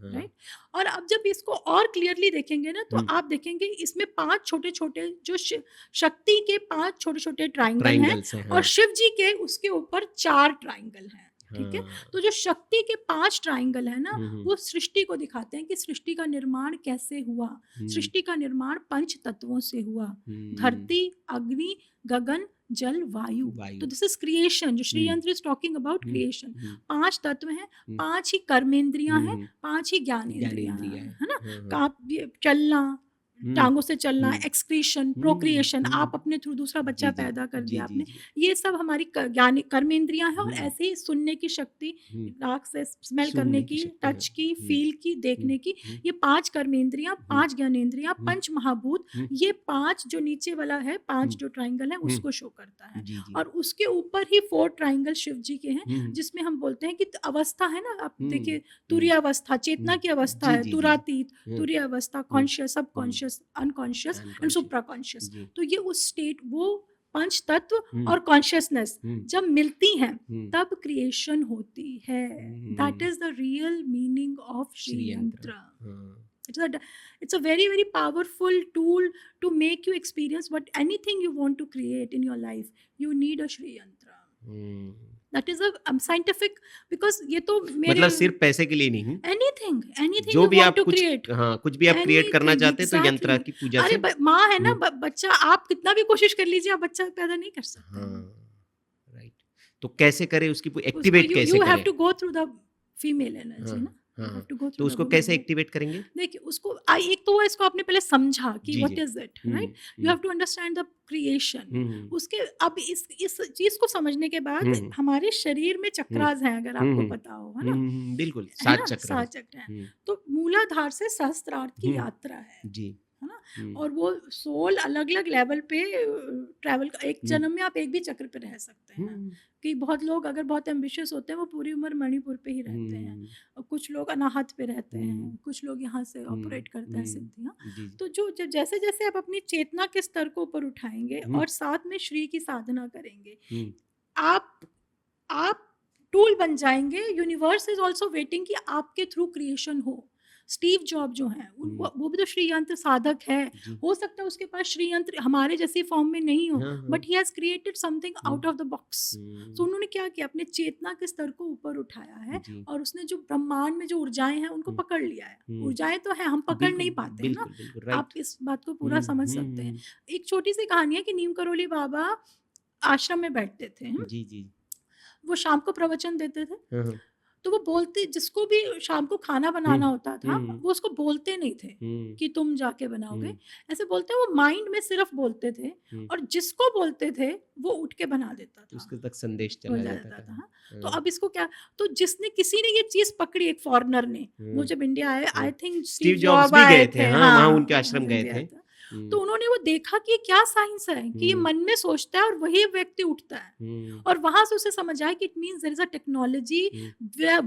राइट। और अब जब इसको और क्लियरली देखेंगे ना, तो आप देखेंगे इसमें 5 छोटे छोटे, जो शक्ति के 5 छोटे छोटे ट्राइंगल हैं, और शिव जी के उसके ऊपर 4 ट्राइंगल हैं, ठीक है। तो जो शक्ति के 5 ट्राइंगल है ना, वो सृष्टि को दिखाते हैं कि सृष्टि का निर्माण कैसे हुआ। सृष्टि का निर्माण 5 तत्वों से हुआ, धरती, अग्नि, गगन, जल, वायु। तो दिस इज क्रिएशन, जो श्री यंत्र इज टॉकिंग अबाउट क्रिएशन। 5 तत्व हैं, 5 ही कर्मेंद्रियां हैं, 5 ही ज्ञानेंद्रियां हैं, है ना। चलना, टांगों से चलना, एक्सक्रीशन, प्रोक्रिएशन, आप अपने थ्रू दूसरा बच्चा पैदा कर दिया आपने, ये सब हमारी कर्मेंद्रियां हैं। और ऐसे ही सुनने की शक्ति, नाक से स्मेल करने की, टच की, फील की, देखने की, ये 5 कर्मेंद्रियां, 5 ज्ञानेंद्रियां, 5 महाभूत, ये 5 जो नीचे वाला है, 5 जो ट्राइंगल है, उसको शो करता है। और उसके ऊपर ही 4 ट्राइंगल शिव जी के हैं, जिसमें हम बोलते हैं कि अवस्था है ना, आप देखिए, तुरीय अवस्था, चेतना की अवस्था है, तुरातीत, तुरीय अवस्था, conscious, subconscious, unconscious and supra conscious. तो ये उस स्टेट, वो 5 तत्व और कॉन्शियसनेस जब मिलती हैं, तब क्रिएशन होती है। That is the real meaning of Shri यंत्र। It's a very very powerful tool to make you experience what anything you want to create in your life. You need a Shri Yantra. That is a scientific, because ये तो मेरे, मतलब सिर्फ पैसे के लिए नहीं, anything जो you भी want आप to कुछ, create, हाँ, कुछ भी आप क्रिएट करना चाहते हैं, तो यंत्र की पूजा से। अरे माँ है ना, बच्चा आप कितना भी कोशिश कर लीजिए, आप बच्चा पैदा नहीं कर सकते। राइट। तो कैसे करें उसकी एक्टिवेट कैसे करें? You have to go through the female energy ना, तो उसको कैसे एक्टिवेट करेंगे? देखिए, उसको एक तो इसको आपने पहले समझा कि what is it, right. You have to understand the creation. उसके अब इस चीज को समझने के बाद हमारे शरीर में चक्रास हैं, अगर आपको पता हो, है ना। बिल्कुल, 7 चक्र, 7 चक्र हैं। तो मूलाधार से सहस्त्रार्थ की यात्रा है, है ना। और वो सोल अलग अलग लेवल पे ट्रैवल, एक जन्म में आप एक भी चक्र पे रह सकते हैं। कि बहुत लोग अगर बहुत एम्बिशियस होते हैं वो पूरी उम्र मणिपुर पे ही रहते हैं, और कुछ लोग अनाहत पे रहते हैं, कुछ लोग यहाँ से ऑपरेट करते हैं सिद्धियाँ। तो जो जैसे जैसे आप अपनी चेतना के स्तर को ऊपर उठाएंगे और साथ में श्री की साधना करेंगे, आप टूल बन जाएंगे। यूनिवर्स इज ऑल्सो वेटिंग कि आपके थ्रू क्रिएशन हो। स्टीव जॉब जो है वो भी तो श्री यंत्र साधक है। हो सकता है उसके पास श्री यंत्र हमारे जैसी फॉर्म में नहीं हो, but he has created something out of the box. तो उन्होंने क्या किया, अपने चेतना के स्तर को ऊपर उठाया है और उसने जो ब्रह्मांड में जो ऊर्जाएं हैं उनको पकड़ लिया है। ऊर्जाएं तो है, हम पकड़ नहीं पाते हैं ना। आप इस बात को पूरा समझ सकते हैं। एक छोटी सी कहानी है कि नीम करोली बाबा आश्रम में बैठते थे। जी। वो शाम को प्रवचन देते थे, तो वो बोलते, जिसको भी शाम को खाना बनाना होता था वो उसको बोलते नहीं थे कि तुम जाके बनाओगे, ऐसे बोलते, वो माइंड में सिर्फ बोलते थे, और जिसको बोलते थे वो उठ के बना देता था, उसके तक संदेश चला जाता था। तो अब इसको क्या, तो जिसने किसी ने ये चीज पकड़ी, एक फॉरेनर ने, वो जब इंडिया आए, आई थिंक स्टीव जॉब्स भी गए थे, वहाँ उनके आश्रम गए थे, तो उन्होंने वो देखा कि क्या साइंस है कि ये मन में सोचता है और वही व्यक्ति उठता है, और वहां से उसे समझ आया कि it means there is a technology,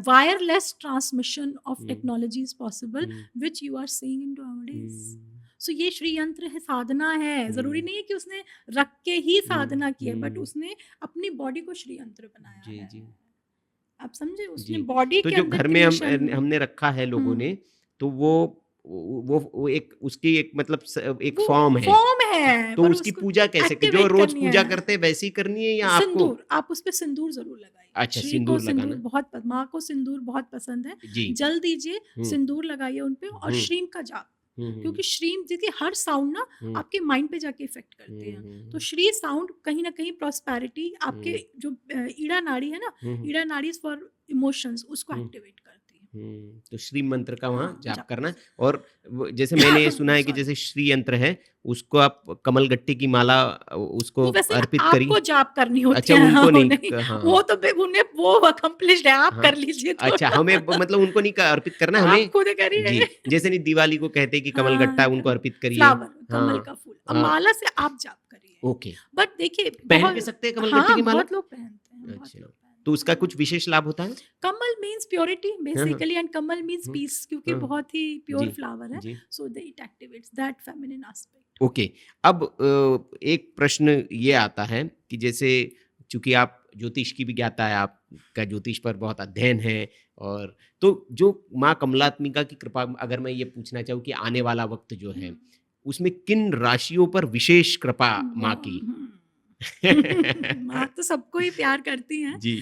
wireless transmission of technology is possible which you are seeing in nowadays. So ये श्री यंत्र है, साधना है। जरूरी नहीं है कि उसने रख के ही साधना की है, बट उसने अपनी बॉडी को श्री यंत्र बनाया है। आप समझे, उसने बॉडी के अंदर, घर में हमने रखा है लोगों ने, तो वो एक उसकी एक मतलब एक फॉर्म है, तो उसकी पूजा कैसे, जो रोज पूजा करते हैं वैसी करनी है, या आपको आप उस पे सिंदूर जरूर लगाइए। अच्छा, सिंदूर लगाना बहुत, माँ को सिंदूर बहुत पसंद है, जल दीजिए, सिंदूर लगाइए उनपे, और श्रीम का जाप, क्योंकि श्रीम, देखिए हर साउंड ना आपके माइंड पे जाके इफेक्ट करते हैं। तो श्री साउंड कहीं ना कहीं प्रॉस्पेरिटी, आपके जो ईड़ा नाड़ी है ना, ईड़ा नाड़ी फॉर इमोशंस, उसको एक्टिवेट करती है। तो श्री मंत्र का वहाँ जाप करना। और जैसे मैंने ये सुना है कि जैसे श्री यंत्र है, उसको आप कमल गट्टी की माला उसको अर्पित करिए। आपको जाप करनी होती अच्छा, है, उनको नहीं, वो तो उन्हें वो अकम्प्लिश्ड है, आप कर लीजिए। अच्छा, हमें मतलब उनको नहीं अर्पित करना, हमें खुद करिए। जी, जैसे नहीं दिवाली को कहते हैं कि कमल गट्टा उनको अर्पित करिए, कमल का फूल, माला से आप जाप करिए। ओके, बट देखिए, पहन भी सकते हैं कमल गट्टी की माला, बहुत लोग पहनते हैं। अच्छा, तो उसका कुछ विशेष लाभ होता है? Kamal means purity basically, and kamal means peace, क्योंकि बहुत ही प्योर फ्लावर है, so it activates that feminine aspect. Okay, अब एक प्रश्न ये आता है कि जैसे चूंकि आप ज्योतिष की भी ज्ञाता है, आपका ज्योतिष पर बहुत अध्ययन है, और तो जो माँ कमलात्मिका की कृपा, अगर मैं ये पूछना चाहूँ कि आने वाला वक्त जो है उसमें किन राशियों पर विशेष कृपा माँ की? माँ तो सबको ही प्यार करती हैं जी,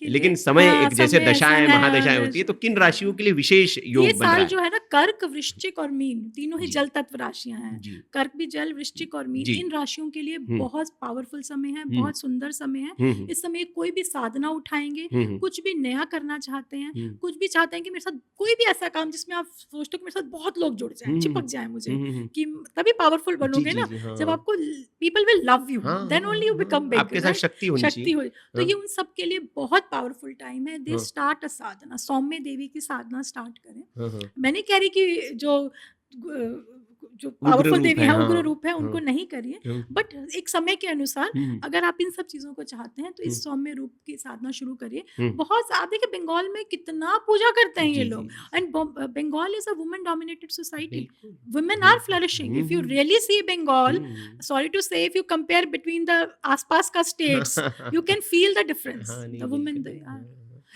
लेकिन समय एक जैसे दशाएं महादशाएं होती है, तो किन राशियों के लिए विशेष योग बन रहा है? ये साल जो है ना, कर्क, वृश्चिक और मीन, तीनों ही जल तत्व राशियां हैं। कर्क भी जल, वृश्चिक और मीन, इन राशियों के लिए बहुत पावरफुल समय है, बहुत सुंदर समय है। इस समय कोई भी साधना उठाएंगे, कुछ भी नया करना चाहते हैं, कुछ भी चाहते हैं कि मेरे साथ कोई भी ऐसा काम जिसमें आप सोचते हो कि मेरे साथ बहुत लोग जुड़ जाए, चिपक जाए मुझे, कि तभी पावरफुल बनोगे ना, जब आपको people will love you, then only you become big, आपके साथ शक्ति होनी चाहिए। तो ये उन सब के लिए बहुत पावरफुल टाइम है। दे स्टार्ट अ साधना, सौम्य देवी की साधना स्टार्ट करें। मैंने कह रही कि जो पावरफुल देवी है, उग्र रूप है, उनको नहीं करिए, बट एक समय के अनुसार अगर आप इन सब चीजों को चाहते हैं तो इस सौम्य रूप की साधना शुरू करिए। बहुत, आप देखिए बंगाल में कितना पूजा करते हैं ये लोग, and Bengal is a women dominated society, women are flourishing. If you really see Bengal, sorry to say, if you compare between the आसपास का states, you can feel the difference. The women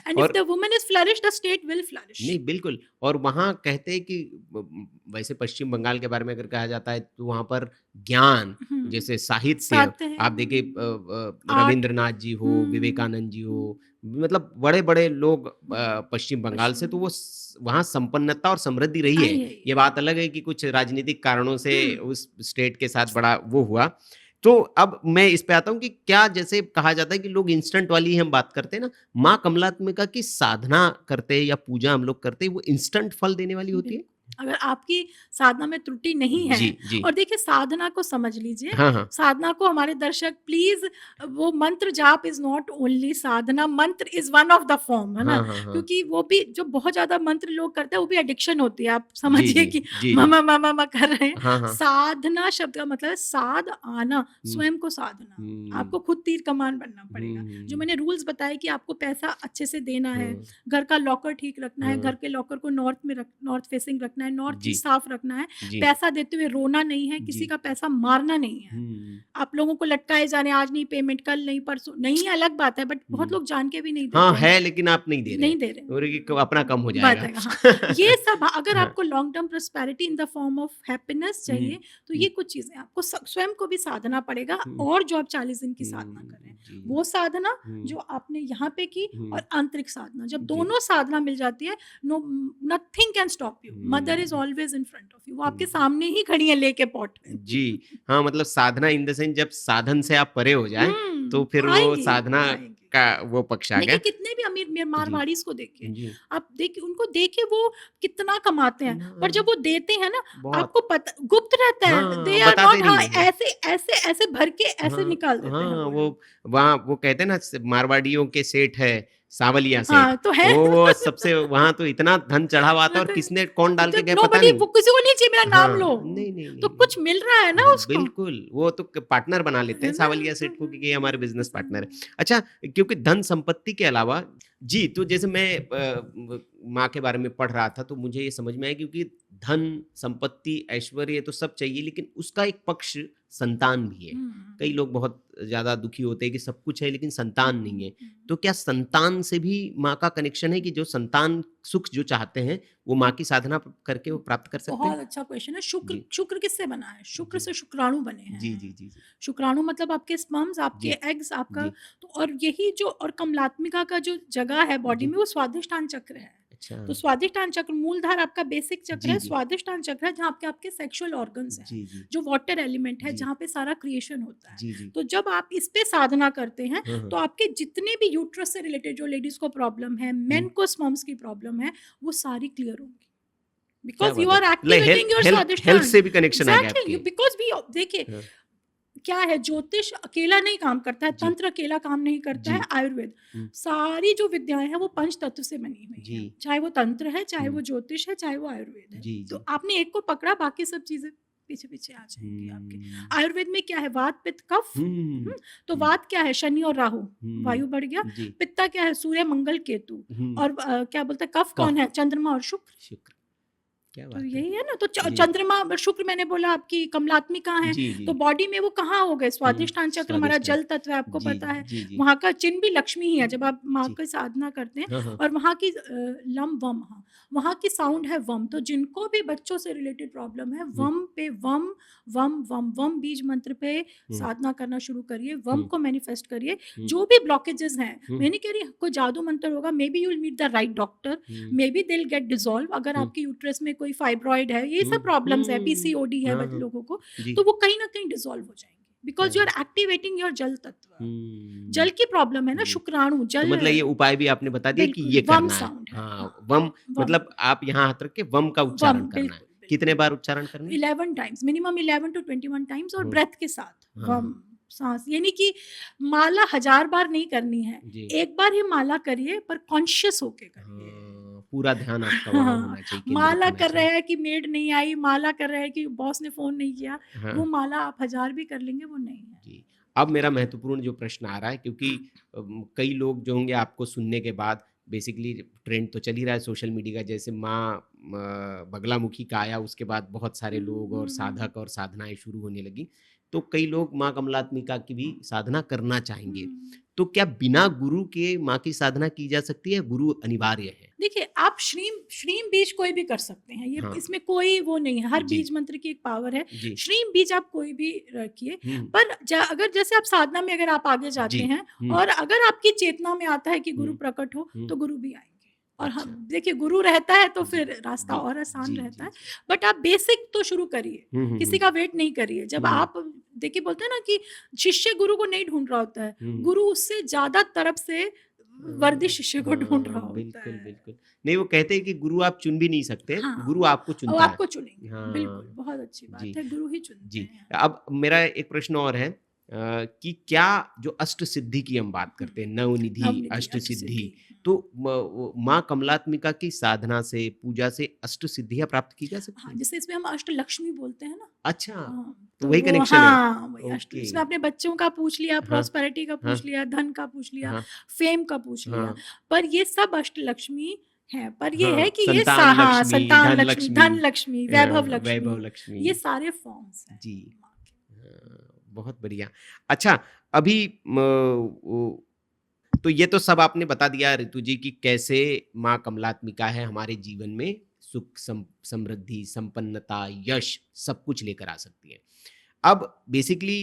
And if the woman is flourish, the state will flourish. नहीं, बिल्कुल। और वहाँ कहते हैं कि वैसे पश्चिम बंगाल के बारे में अगर कहा जाता है तो वहाँ पर ज्ञान, जैसे साहित्य, आप देखिए रविंद्रनाथ जी हो, विवेकानंद जी हो, मतलब बड़े बड़े लोग पश्चिम बंगाल से, तो वो वहाँ संपन्नता और समृद्धि रही है। ये बात अलग है कि कुछ राजनीतिक कारणों से उस स्टेट के साथ बड़ा वो हुआ। तो अब मैं इस पे आता हूँ कि क्या, जैसे कहा जाता है कि लोग इंस्टेंट वाली हम बात करते हैं ना, माँ कमलात्मिका की साधना करते हैं या पूजा हम लोग करते हैं, वो इंस्टेंट फल देने वाली होती है? अगर आपकी साधना में त्रुटि नहीं है, जी, जी। और देखिए साधना को समझ लीजिए, हाँ, हाँ। साधना को हमारे दर्शक प्लीज, वो मंत्र जाप इज नॉट ओनली साधना, मंत्र is one of the form, है ना? हाँ, हाँ, हाँ। क्योंकि वो भी जो बहुत ज्यादा मंत्र लोग करते हैं वो भी एडिक्शन होती है। आप जी, समझिए जी, कि जी, जी। मामा मामा मामा कर रहे हैं। हाँ, हाँ। साधना शब्द का मतलब है साध आना, हुँ, स्वयं को साधना। हुँ, आपको खुद तीर कमान बनना पड़ेगा। हुँ, जो मैंने रूल्स बताए कि आपको पैसा अच्छे से देना है, हुँ, घर का लॉकर ठीक रखना है, हुँ। घर के लॉकर को नॉर्थ फेसिंग रखना है, नॉर्थ जी, ईस्ट साफ रखना है, जी, पैसा देते हुए रोना नहीं है, किसी जी। का पैसा मारना नहीं है। हुँ, आप लोगों को लटकाए जा रहे हैं, आज नहीं पेमेंट, कल नहीं, परसों नहीं, अलग बात है, बट बहुत हुँ। लोग जान के भी नहीं हाँ, देते हैं। है लेकिन आप नहीं दे रहे नहीं हैं। दे रहे और ये हैं। अपना कम हो बात जाएगा। है, हाँ। ये सब अगर हाँ। आपको long term prosperity in the form of happiness hmm, चाहिए, तो ये कुछ चीज़ें आपको स्वयं को भी साधना पड़ेगा, हुँ, और जो आप 40 दिन की साधना हुँ, कर रहे हैं, जी, वो साधना हुँ, जो आपने यहाँ पे की, हुँ, और आंतरिक साधना, जब जी, दोनों साधना मिल जाती है, no nothing can stop you, mother is hmm, always in front of you, वो आपके हुँ। सामने ही खड़ी है लेके पॉट। जी, हाँ, मतलब साधना इन द सेंस जब साधन से आप परे हो जाएँ, तो फिर वो आएंगी साधना आएंगी। का वो पक्ष आ देखिए गया। कितने भी अमीर जी, मारवाड़ीज को देखिए, जी। आप देखिए उनको देखिए वो कितना कमाते हैं, पर जब हाँ, वो देते हैं ना, बहुत। आपको पता गुप्त रहता है, दे हाँ, आर बताते नॉट, हाँ, नहीं हैं। ऐसे ऐसे ऐसे भर के ऐसे हाँ, निकाल देते हैं हाँ, वो वो लोग। वहाँ वो कहते हैं ना मारवाड़ियों के सेठ है, सांवलिया सेठ। हाँ तो है। वो सबसे वहाँ तो इतना धन चढ़ा हुआ था और किसने कौन डाल के गए पता नोबडी, नहीं। वो किसी को नहीं चाहिए मेरा नाम लो, हाँ, नहीं, नहीं, तो नहीं, कुछ नहीं। मिल रहा है ना हाँ, उसको, बिल्कुल, वो तो पार्टनर बना लेते है हैं ना? सांवलिया सेठ को कि ये हमारे बिज़नेस पार्टनर है। अच्छा, क्योंकि धन संपत्ति के अलावा जी, तो जैसे मैं माँ के बारे में पढ़ रहा था तो मुझे ये समझ में आया क्योंकि धन, संपत्ति, ऐश्वर्य तो सब चाहिए लेकिन उसका एक पक्ष संतान भी है। कई लोग बहुत ज़्यादा दुखी होते हैं कि सब कुछ है लेकिन संतान नहीं है। तो क्या संतान से भी माँ का कनेक्शन है कि जो संतान सुख जो चाहते हैं, वो माँ की साधना करके वो प्राप्त कर सकते बहुत हैं? अच्छा क्वेश्चन है। शुक्र, जी, शुक्र किससे बना है? शुक्र जी। से शुक्राणु बने जी, हैं। जी, जी, जी। शुक्राणु मतलब आपके स्पर्म्स, जी, आपके एग्स, आपका, जी, तो और यही जो, और कमलात्मिका का जो जगह है बॉडी जी। में, वो स्वादिष्टान चक्र है। अच्छा। तो स्वादिष्टान चक्र, मूलधार आपका बेसिक चक्र जी, है, जी। स्वादिष्टान चक्र है जहाँ आपके आपके सेक्सुअल ऑर्गन्स हैं, जी, जी। जो वाटर एलिमेंट है, जी। जहाँ पे सारा क्रिएशन होता है। जी, जी। तो जब आप इस पे साधना करते हैं, हाँ, तो हाँ। आपके जितने भी यूट्रस से रिलेटेड जो लेडीज को प्रॉब्लम है, हुँ, मेन को स्पर्म्स की प्रॉब्लम है, वो सारी क्लियर होंगी, क्या बिकॉज यू बात है! आर मतलब एक्टिवेटिंग योर हेल्थ स्वादिष्टान। से भी कनेक्शन आ गया एग्जैक्टली, आपके। यू बिकॉज वी, देखिए हाँ, क्या है, ज्योतिष अकेला नहीं काम करता है, जी, तंत्र अकेला काम नहीं करता जी। है, आयुर्वेद, हुँ, सारी जो विद्याएं हैं वो पंच तत्व से बनी हुई जी। हैं, चाहे वो तंत्र है, चाहे हुँ, वो ज्योतिष है, चाहे वो आयुर्वेद है। जी, तो जी। आपने एक को पकड़ा, बाकी सब चीजें पीछे पीछे आ जाएंगी आपके। हुँ। आयुर्वेद में क्या है? वात पित्त कफ। हुँ, तो हुँ, वात क्या है? शनि और राहु, हुँ। वायु बढ़ गया। जी। पित्ता क्या है? सूर्य मंगल केतु। हुँ, और क्या बोलते हैं, कफ कौन कफ, है? चंद्रमा और शुक्र। शुक्र, क्या तो बात है! यही है ना, तो जी। चंद्रमा और शुक्र, मैंने बोला आपकी कमलात्मिका है, जी, जी। तो बॉडी में वो कहाँ हो गए? हुँ, स्वादिष्टान चक्र हमारा स्वादिष्ट है। जल तत्व है, आपको जी, पता है। जी, जी। वहाँ का चिन्ह भी लक्ष्मी ही है, जब आप माँ जी। की साधना करते हैं। हाँ, हाँ। और वहाँ की लम वम, हाँ, वहाँ की साउंड है वम। तो जिनको भी बच्चों से रिलेटेड प्रॉब्लम है, हुँ, वम पे वम, वम वम वम बीज मंत्र पे हुँ, साधना करना शुरू करिए, वम हुँ, को मैनिफेस्ट करिए। हुँ, जो भी ब्लॉकेजेस हैं, हुँ, मैं नहीं कह रही कोई जादू मंत्र होगा, maybe you will meet the right doctor, hmm, maybe they will get dissolve. अगर हुँ, आपके यूट्रस में कोई फाइब्रॉइड है, ये हुँ, सब प्रॉब्लम्स है, हुँ। पीसीओडी है हाँ, हाँ। लोगों को, जी। तो वो कहीं ना कहीं डिसॉल्व हो जाएंगे, क्या because you are activating your जल तत्व। हुँ। जल की प्रॉब्लम है ना, जी। शुक्राणु तो जल। मतलब ये उपाय भी आपने बता दिया कि बिल्कुल ये वम करना है। साउंड है, हाँ, हाँ वम वम, मतलब आप यहाँ हाथ रख के वम का वम उच्चारण करना है। बिल्कुल कितने बिल्कुल बार उच्चारण करना है? 11 टाइम्स, मिनिमम 11 to 21 टाइम्स, और हुँ, ब्रेथ के साथ हाँ, वम, हाँ। सांस, यानी कि माला 1000 बार नहीं करनी है, जी। एक बार ही माला करिए, पर कॉन्शियस होके करिए। हाँ, पूरा ध्यान आपका वहाँ हाँ, होना चाहिए, केंद्रित माला होना कर रहे चाहिए। हैं कि मेड नहीं आई, माला कर रहे हैं कि बॉस ने फ़ोन नहीं किया, वो हाँ, माला आप 1000 भी कर लेंगे, वो नहीं है। जी। अब मेरा महत्वपूर्ण जो प्रश्न आ रहा है क्योंकि कई लोग जो होंगे आपको सुनने के बाद बेसिकली ट्रेंड तो चल ही रहा है सोशल मीडिया का जैसे माँ बगलामुखी का आया उसके बाद बहुत सारे लोग और साधक और साधनाएँ शुरू होने लगी। तो कई लोग माँ कमलात्मिका की भी साधना करना चाहेंगे। हुँ। तो क्या बिना गुरु के माँ की साधना की जा सकती है? गुरु अनिवार्य है? देखिए, आप श्रीम श्रीम बीज कोई भी कर सकते हैं, ये हाँ, इसमें कोई वो नहीं है, हर जी, बीज मंत्र की एक पावर है। जी। श्रीम बीज आप कोई भी रखिए, हुँ, पर अगर जैसे आप साधना में अगर आप आगे जी। जाते हैं, हुँ, और अगर आपकी चेतना में आता है कि गुरु हुँ, प्रकट हो, हुँ। तो गुरु भी आएँगे। और हम अच्छा। देखिए, गुरु रहता है तो जी, फिर रास्ता जी, और आसान जी, रहता जी, है। जी। बट आप बेसिक तो शुरू करिए, हुँ, हुँ, किसी हुँ। का वेट नहीं करिए। जब हुँ, आप देखिए, बोलते हैं ना कि शिष्य गुरु को नहीं ढूँढ रहा होता है, हुँ। गुरु उससे ज़्यादा तरफ से वर्दी शिष्य को ढूंढ रहा हाँ, होता बिल्कुल है। बिल्कुल। नहीं, वो कहते हैं कि गुरु आप चुन भी नहीं सकते, हाँ, गुरु आपको वो चुनता है। आपको चुनेंगे। बिल्कुल, हाँ, बहुत अच्छी जी, बात है, गुरु ही चुनते जी। हैं। अब मेरा एक प्रश्न और है कि क्या जो अष्ट सिद्धि की हम बात करते हैं, नवनिधि, नवनिधि, अष्ट अष्ट सिद्धि, सिद्धि। तो माँ कमलात्मिका की साधना से, पूजा से अष्ट सिद्धियाँ प्राप्त की जा सकती हाँ, हैं? जैसे इसमें हम अष्टलक्ष्मी बोलते हैं ना। अच्छा, हाँ, तो तो वही वो कनेक्शन है। हाँ, वही अष्ट ओके। इसमें आपने बच्चों का पूछ लिया, हाँ, प्रॉस्पेरिटी का हाँ, पूछ लिया, धन का पूछ लिया, हाँ, फेम का पूछ लिया, हाँ, पर ये सब अष्टलक्ष्मी है। पर ये है हाँ, कि ये संतान हाँ, लक्ष्मी, संतान धन लक्ष्मी, लक्ष्मी, धन लक्ष्मी, वैभव वैभव लक्ष्मी, लक्ष्मी। ये सारे फॉर्म्स हैं जी। माँ के। बहुत बढ़िया। अच्छा, अभी तो ये तो सब आपने बता दिया ऋतु जी कि कैसे माँ कमलात्मिका है हमारे जीवन में सुख, समृद्धि, संपन्नता, यश सब कुछ लेकर आ सकती है। अब बेसिकली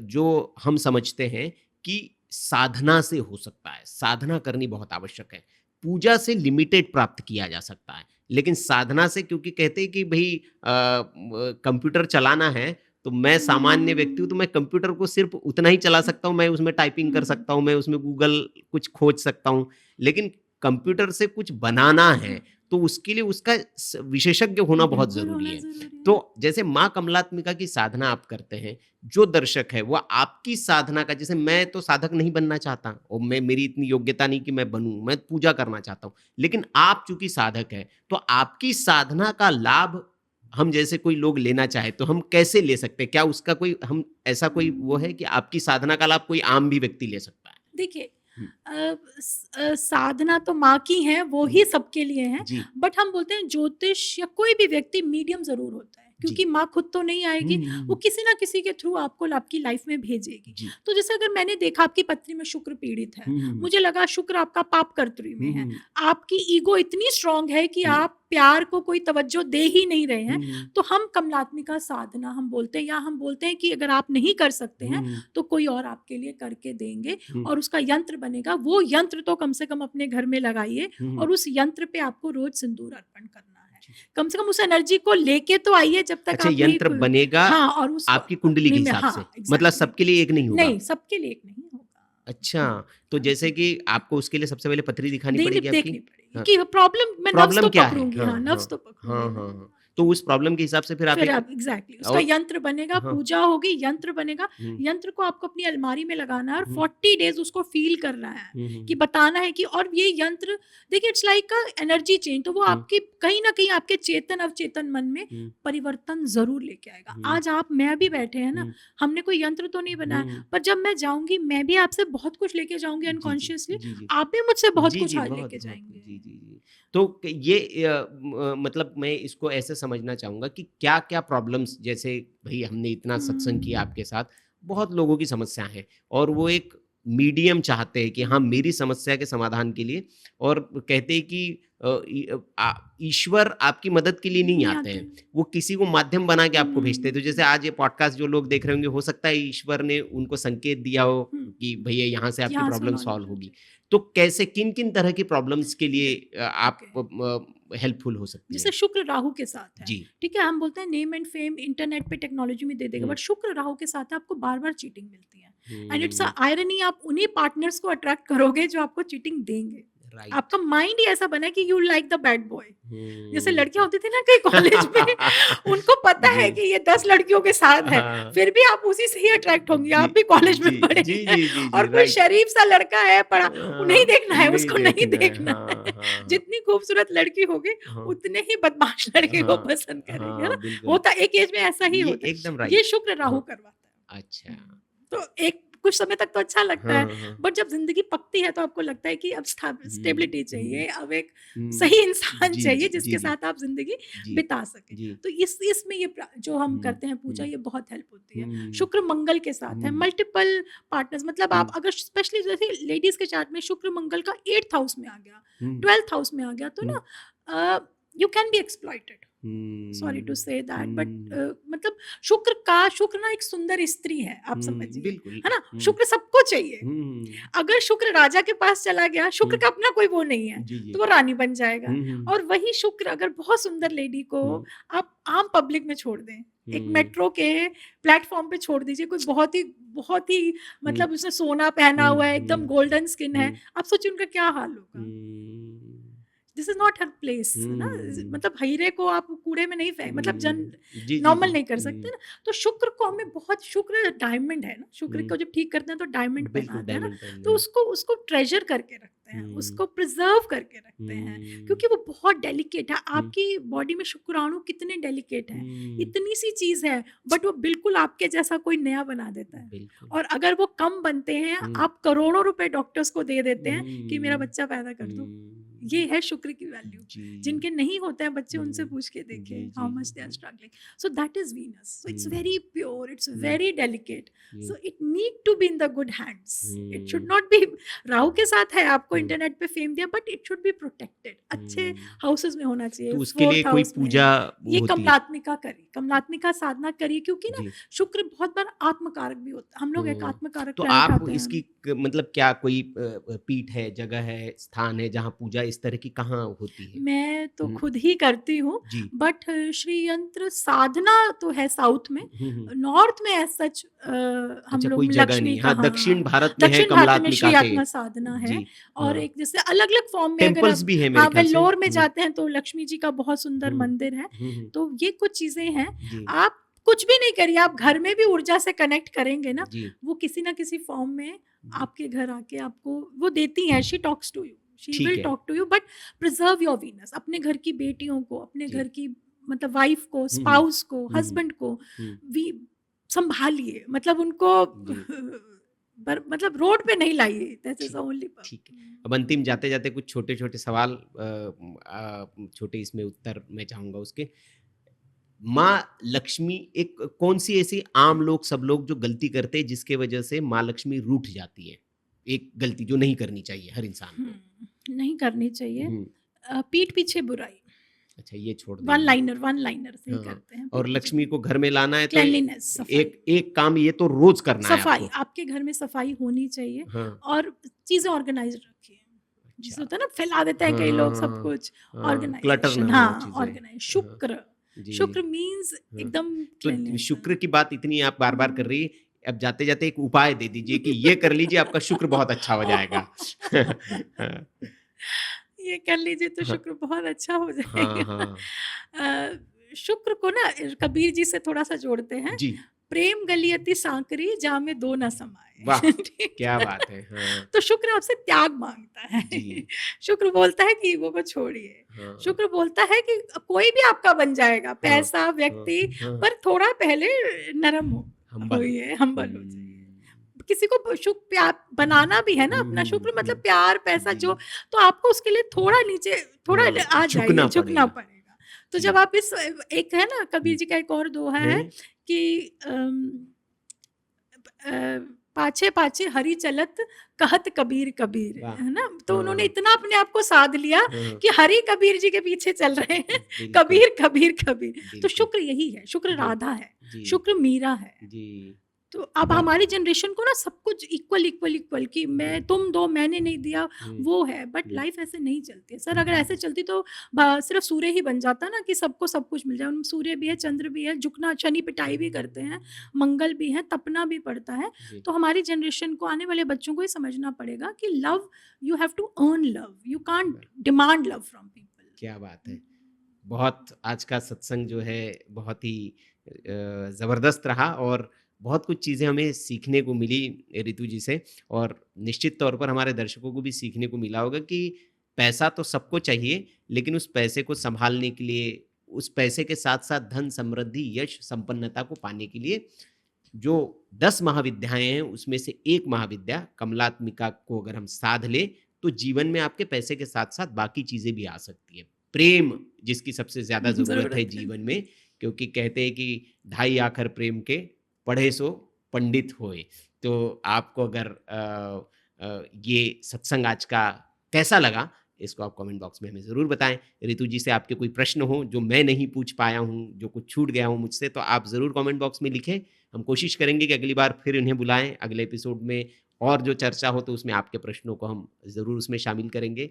जो हम समझते हैं कि साधना से हो सकता है, साधना करनी बहुत आवश्यक है। पूजा से लिमिटेड प्राप्त किया जा सकता है, लेकिन साधना से, क्योंकि कहते हैं कि भई कंप्यूटर चलाना है, तो मैं सामान्य व्यक्ति हूँ, तो मैं कंप्यूटर को सिर्फ़ उतना ही चला सकता हूँ, मैं उसमें टाइपिंग कर सकता हूँ, मैं उसमें गूगल कुछ खोज सकता हूँ। लेकिन कंप्यूटर से कुछ बनाना है, तो उसके लिए उसका विशेषज्ञ होना बहुत बिल्कुल ज़रूरी होना है। ज़रूरी है। तो जैसे माँ कमलात्मिका की साधना आप करते हैं, जो दर्शक है वो आपकी साधना का, जैसे मैं तो साधक नहीं बनना चाहता और मेरी इतनी योग्यता नहीं कि मैं बनूं, मैं पूजा करना चाहता हूं, लेकिन आप चूंकि साधक हैं, तो आपकी साधना का लाभ हम जैसे कोई लोग लेना चाहे तो हम कैसे ले सकते हैं? क्या उसका कोई, हम ऐसा कोई वो है कि आपकी साधना का लाभ कोई आम भी व्यक्ति ले सकता है? देखिए, हम्म, साधना तो माँ की है, वो हम्म, ही सबके लिए है। जी, बट हम बोलते हैं ज्योतिष या कोई भी व्यक्ति मीडियम ज़रूर होता है, जी, क्योंकि माँ खुद तो नहीं आएगी, वो किसी ना किसी के थ्रू आपको आपकी लाइफ में भेजेगी। जी, तो जैसे अगर मैंने देखा आपकी पत्नी में शुक्र पीड़ित है, हम्म, मुझे लगा शुक्र आपका पाप कर्तरी में है, हम्म, आपकी ईगो इतनी स्ट्रांग है कि हम्म, आप प्यार को कोई तवज्जो दे ही नहीं रहे हैं, हम्म, तो हम कमलात्मिका साधना हम बोलते हैं, या हम बोलते हैं कि अगर आप नहीं कर सकते हैं, हम्म, तो कोई और आपके लिए करके देंगे हम्म, और उसका यंत्र बनेगा। वो यंत्र तो कम से कम अपने घर में लगाइए हम्म, और उस यंत्र पे आपको रोज सिंदूर अर्पण करना है। जी। कम से कम उस एनर्जी को लेके तो आइए जब तक अच्छा, आप नहीं यंत्र बनेगा हाँ, और उसको आपकी कुंडली के अपनी में हिसाब हाँ, से, मतलब एग्ज़ैक्टली। सबके लिए एक नहीं होगा? नहीं, सबके लिए एक नहीं होगा। अच्छा, तो हाँ जैसे जी। कि आपको उसके लिए सबसे पहले पथरी दिखानी नहीं, पड़ेगी आपकी? देखनी पड़ेगी हाँ, कि प्रॉब्लम मैं नब्ज़ प्रॉब्लम तो क्या है? पकड़ूँगी, हाँ, हाँ, हाँ, नब्ज़ तो पकड़ूँगी हाँ, ना। हाँ, हाँ। तो उस प्रॉब्लम के हिसाब से फिर आप फिर एक आप एग्ज़ैक्टली उसका और यंत्र बनेगा, हाँ, पूजा होगी, यंत्र बनेगा। हुँ, यंत्र को आपको अपनी अलमारी में लगाना है और हुँ, 40 डेज़ उसको फ़ील करना है, हुँ, कि हुँ, बताना है कि और ये यंत्र देखिए it's like a energy change, तो वो हुँ, आपकी कहीं न कहीं आपके चेतन अवचेतन मन में हुँ, परिवर्तन ज़रूर लेके आएगा। हुँ, आज आप मैं भी बैठे हैं ना, हुँ, हमने कोई यंत्र तो नहीं बनाया, हुँ, पर जब मैं जाऊँगी, मैं भी आपसे बहुत कुछ लेके जाऊँगी जी, जी, अनकॉन्शियसली, जी, जी। आप भी मुझसे बहुत जी, कुछ जी, आज बहुत, लेके बहुत। जाएँगे। जी, जी, जी। तो ये मतलब मैं इसको ऐसे समझना चाहूँगा कि क्या-क्या प्रॉब्लम्स, जैसे भई हमने इतना सत्संग किया हुँ। आपके साथ, बहुत लोगों की समस्या है और वो एक मीडियम चाहते हैं कि हाँ, मेरी समस्या के समाधान के लिए, और कहते हैं कि ईश्वर आपकी मदद के लिए नहीं नहीं आते आते हैं, हैं। वो किसी को माध्यम बना के आपको भेजते हैं। तो जैसे हुँ। आज ये पॉडकास्ट जो लोग देख रहे होंगे, हो सकता है ईश्वर ने उनको संकेत दिया हो हुँ, कि भैया यहाँ से आपकी यहाँ प्रॉब्लम सुनो सॉल्व ये। होगी। तो कैसे, किन-किन तरह की प्रॉब्लम्स के लिए आप ओके। हेल्पफुल हो सकती जैसे हैं? शुक्र राहु के साथ है, जी। ठीक है? हम बोलते हैं नेम एंड फेम इंटरनेट पे टेक्नोलॉजी में दे देगा, हुँ, बट शुक्र राहु के साथ है, आपको बार-बार चीटिंग मिलती है। And it's a hmm, irony, आप उन्हीं पार्टनर्स को अट्रैक्ट करोगे जो आपको चीटिंग देंगे। राइट। आपका माइंड ही ऐसा बना है कि you like the bad boy. जैसे हुँ। लड़कियाँ होती थी ना कहीं कॉलेज में, उनको पता जी। है कि ये 10 लड़कियों के साथ है, हाँ। फिर भी आप उसी से ही अट्रैक्ट होंगी, जी, आप भी कॉलेज में जी, पढ़े जी, हैं जी, जी, और जी, कोई राइट। शरीफ सा लड़का है पढ़ा, नहीं देखना है, नहीं उसको नहीं देखना है। देखना है। हाँ, हाँ, हाँ। जितनी खूबसूरत लड़की होगी, हाँ, उतने ही बदमाश लड़के को हाँ, पसंद करेंगे, है हाँ, ना? बिल्कुल। होता एक एज में ऐसा ही ये होता एकदम है। ये राइट। शुक्र राहु हाँ, करवाता है। अच्छा। तो एक कुछ समय तक तो अच्छा लगता हाँ, है, हाँ, हाँ। बट जब ज़िंदगी पकती है तो आपको लगता है कि अब हुँ, स्टेबिलिटी हुँ, चाहिए, अब एक हुँ। सही इंसान जी, चाहिए जी, जी, जिसके जी, साथ आप ज़िंदगी जी, बिता सकें। जी। तो इसमें ये जो हम हुँ, करते हैं पूजा, हुँ, ये बहुत हेल्प होती है। हुँ, शुक्र मंगल के साथ है, हुँ, मल्टीपल पार्टनर्स, मतलब हुँ, आप अगर स्पेशली जैसे लेडीज़ के चार्ट में शुक्र मंगल का 8th हाउस में आ गया, हुँ, 12th हाउस में आ गया, तो हुँ, ना you can be exploited. Sorry to hmm, say that, but हुँ, मतलब शुक्र ना एक सुंदर स्त्री है, आप हुँ, समझिए, बिल्कुल। है ना? हुँ, शुक्र सबको चाहिए। हुँ, अगर शुक्र राजा के पास चला गया, शुक्र हुँ, का अपना कोई वो नहीं है, जी, जी। तो वो रानी बन जाएगा। हुँ, हुँ, और वही शुक्र अगर बहुत सुंदर लेडी को हुँ, आप आम पब्लिक में छोड़ दें, एक मेट्रो के प्लेटफॉर्म पे छोड़ दीजिए, कोई बहुत ही मतलब उसने सोना पहना हुआ है, एकदम गोल्डन स्किन है, आप सोचिए उनका क्या हाल होगा। This is not her place ना, मतलब हीरे को आप कूड़े में नहीं फेंक, मतलब नॉर्मल नहीं कर सकते ना। तो शुक्र को हमें बहुत, शुक्र डायमंड है ना, शुक्र को जब ठीक करते हैं तो डायमंड पहनाते हैं ना, तो उसको ट्रेजर करके रखते हैं, उसको प्रिजर्व करके रखते हैं, क्योंकि वो बहुत डेलिकेट है। आपकी बॉडी में शुक्राणु कितने डेलिकेट हैं, इतनी सी चीज है, बट वो बिल्कुल आपके जैसा कोई नया बना देता है। और अगर वो कम बनते हैं, आप करोड़ों रुपए डॉक्टर्स को दे देते हैं कि मेरा बच्चा पैदा कर दो। ये है शुक्र की वैल्यू। जिनके नहीं होते हैं बच्चे, उनसे पूछ के देखिए how much they are struggling. So that is Venus, so it's very pure, it's very delicate, so it need to be in the good hands. It should not be, Rahu के साथ है, आपको इंटरनेट पे फेम दिया, but it should be protected, अच्छे houses में होना चाहिए। तो उसके लिए कोई पूजा ये कमलात्मिका करिए, कमलात्मिका साधना करिए, क्योंकि ना शुक्र बहुत बार आत्मकारक भी होता है, हम लोग एक आत्मकारक। तो आप इसकी मतलब क्या कोई पीठ है, जगह है, स्थान है जहाँ पूजा इस तरह की कहाँ होती है? मैं तो खुद ही करती हूँ, बट श्री यंत्र साधना तो है साउथ में, नॉर्थ में एज सच हम लोग लक्ष्मी का, दक्षिण भारत में है कमलात्मिका श्री आत्मा साधना है, और एक जैसे अलग अलग फॉर्म में टेम्पल्स भी है मेरे ख्याल से। वेल्लोर में जाते हैं तो लक्ष्मी जी का बहुत सुंदर मंदिर है। तो ये कुछ चीजें हैं, आप कुछ भी नहीं करिए, आप घर में भी ऊर्जा से कनेक्ट करेंगे ना, वो किसी ना किसी फॉर्म में आपके घर आके आपको वो देती है। She talks to you, she will talk to you, but preserve your Venus. अपने घर की बेटियों को, अपने घर की मतलब वाइफ को, स्पाउस को, हस्बैंड को भी संभालिए, मतलब उनको मतलब रोड पे नहीं लाइए, दैट इज ओनली। ठीक है, अब अंतिम जाते जाते कुछ छोटे छोटे सवाल, छोटे इसमें उत्तर मैं चाहूंगा उसके। माँ लक्ष्मी एक कौन सी ऐसी आम लोग, सब लोग जो गलती करते हैं जिसके वजह से माँ लक्ष्मी रूठ जाती है? एक गलती जो नहीं करनी चाहिए हर इंसान को। नहीं करनी चाहिए, पीठ पीछे बुराई। अच्छा, ये छोड़ दो, वन लाइनर से ही करते हैं। और लक्ष्मी को घर में लाना है तो एक काम ये तो रोज करना है, सफाई। आपके घर में सफाई होनी चाहिए, और चीजें ऑर्गेनाइज रखिए। जिसे होता है ना, फैला देते हैं कई लोग सब कुछ, ऑर्गेनाइजेशन। हाँ, ऑर्गेनाइज। शुक्र मीन्स एकदम। तो शुक्र की बात इतनी आप बार बार कर रही है, अब जाते जाते एक उपाय दे दीजिए कि ये कर लीजिए, आपका शुक्र बहुत अच्छा हो जाएगा। ये कर लीजिए तो शुक्र बहुत अच्छा हो जाएगा। शुक्र को ना कबीर जी से थोड़ा सा जोड़ते हैं जी। प्रेम गलियती सांकरी जा में दो न समाए। वाह, क्या बात है। तो शुक्र आपसे त्याग मांगता है। शुक्र बोलता है कि ईगो को छोड़िए। शुक्र बोलता है कि कोई भी आपका बन जाएगा, पैसा, व्यक्ति, पर थोड़ा पहले नरम होइए, हम्बल हो जाइए। किसी को शुक्र प्यार बनाना भी है ना अपना, शुक्र मतलब प्यार, पैसा जो, तो आपको उसके लिए थोड़ा नीचे, थोड़ा आ जाइए, झुकना पड़ेगा। तो जब आप इस, एक है ना कबीर जी का एक और दोहा है कि पाछे पाछे हरि चलत कहत कबीर कबीर, है ना। तो उन्होंने इतना अपने आप को साध लिया कि हरि कबीर जी के पीछे चल रहे हैं, कबीर कबीर कबीर। तो शुक्र यही है, शुक्र राधा है, शुक्र मीरा है। तो अब हमारी जनरेशन को ना सब कुछ इक्वल कि मैं, तुम दो, मैंने नहीं दिया, वो है। बट लाइफ ऐसे नहीं चलती है सर। अगर ऐसे चलती तो सिर्फ सूर्य ही बन जाता ना, कि सबको सब कुछ मिल जाए। सूर्य भी है, चंद्र भी है, झुकना, शनि पिटाई भी करते हैं, मंगल भी है, तपना भी पड़ता है। तो हमारी जनरेशन को, आने वाले बच्चों को ये समझना पड़ेगा कि love, you have to earn love, you can't demand love from people. क्या बात है। बहुत आज का सत्संग जो है बहुत ही जबरदस्त रहा, और बहुत कुछ चीज़ें हमें सीखने को मिली रितु जी से, और निश्चित तौर पर हमारे दर्शकों को भी सीखने को मिला होगा कि पैसा तो सबको चाहिए, लेकिन उस पैसे को संभालने के लिए, उस पैसे के साथ साथ धन, समृद्धि, यश, संपन्नता को पाने के लिए जो 10 महाविद्याएं हैं, उसमें से एक महाविद्या कमलात्मिका को अगर हम साध ले तो जीवन में आपके पैसे के साथ साथ बाकी चीज़ें भी आ सकती है। प्रेम, जिसकी सबसे ज़्यादा ज़रूरत है जीवन में, क्योंकि कहते हैं कि 2.5 आखर प्रेम के पढ़े सो पंडित होए। तो आपको अगर ये सत्संग आज का कैसा लगा, इसको आप कमेंट बॉक्स में हमें ज़रूर बताएं। रितु जी से आपके कोई प्रश्न हो जो मैं नहीं पूछ पाया हूँ, जो कुछ छूट गया हो मुझसे, तो आप ज़रूर कमेंट बॉक्स में लिखें। हम कोशिश करेंगे कि अगली बार फिर इन्हें बुलाएं अगले एपिसोड में, और जो चर्चा हो तो उसमें आपके प्रश्नों को हम ज़रूर उसमें शामिल करेंगे।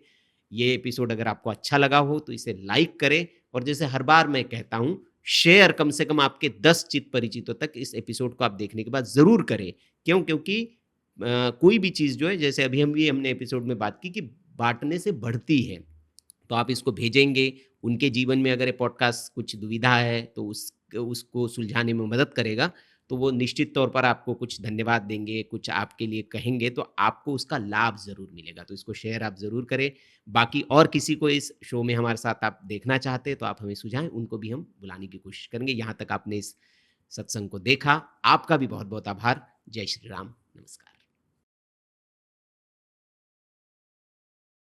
ये एपिसोड अगर आपको अच्छा लगा हो तो इसे लाइक करें, और जैसे हर बार मैं कहता हूँ, शेयर कम से कम आपके 10 चित परिचितों तक इस एपिसोड को आप देखने के बाद ज़रूर करें। क्यों? क्योंकि कोई भी चीज़ जो है, जैसे अभी हमने एपिसोड में बात की कि बाँटने से बढ़ती है। तो आप इसको भेजेंगे, उनके जीवन में अगर ये पॉडकास्ट कुछ दुविधा है तो उसको सुलझाने में मदद करेगा, तो वो निश्चित तौर पर आपको कुछ धन्यवाद देंगे, कुछ आपके लिए कहेंगे, तो आपको उसका लाभ ज़रूर मिलेगा। तो इसको शेयर आप ज़रूर करें। बाकी और किसी को इस शो में हमारे साथ आप देखना चाहते हैं तो आप हमें सुझाएँ, उनको भी हम बुलाने की कोशिश करेंगे। यहाँ तक आपने इस सत्संग को देखा, आपका भी बहुत-बहुत आभार। जय श्री राम। नमस्कार।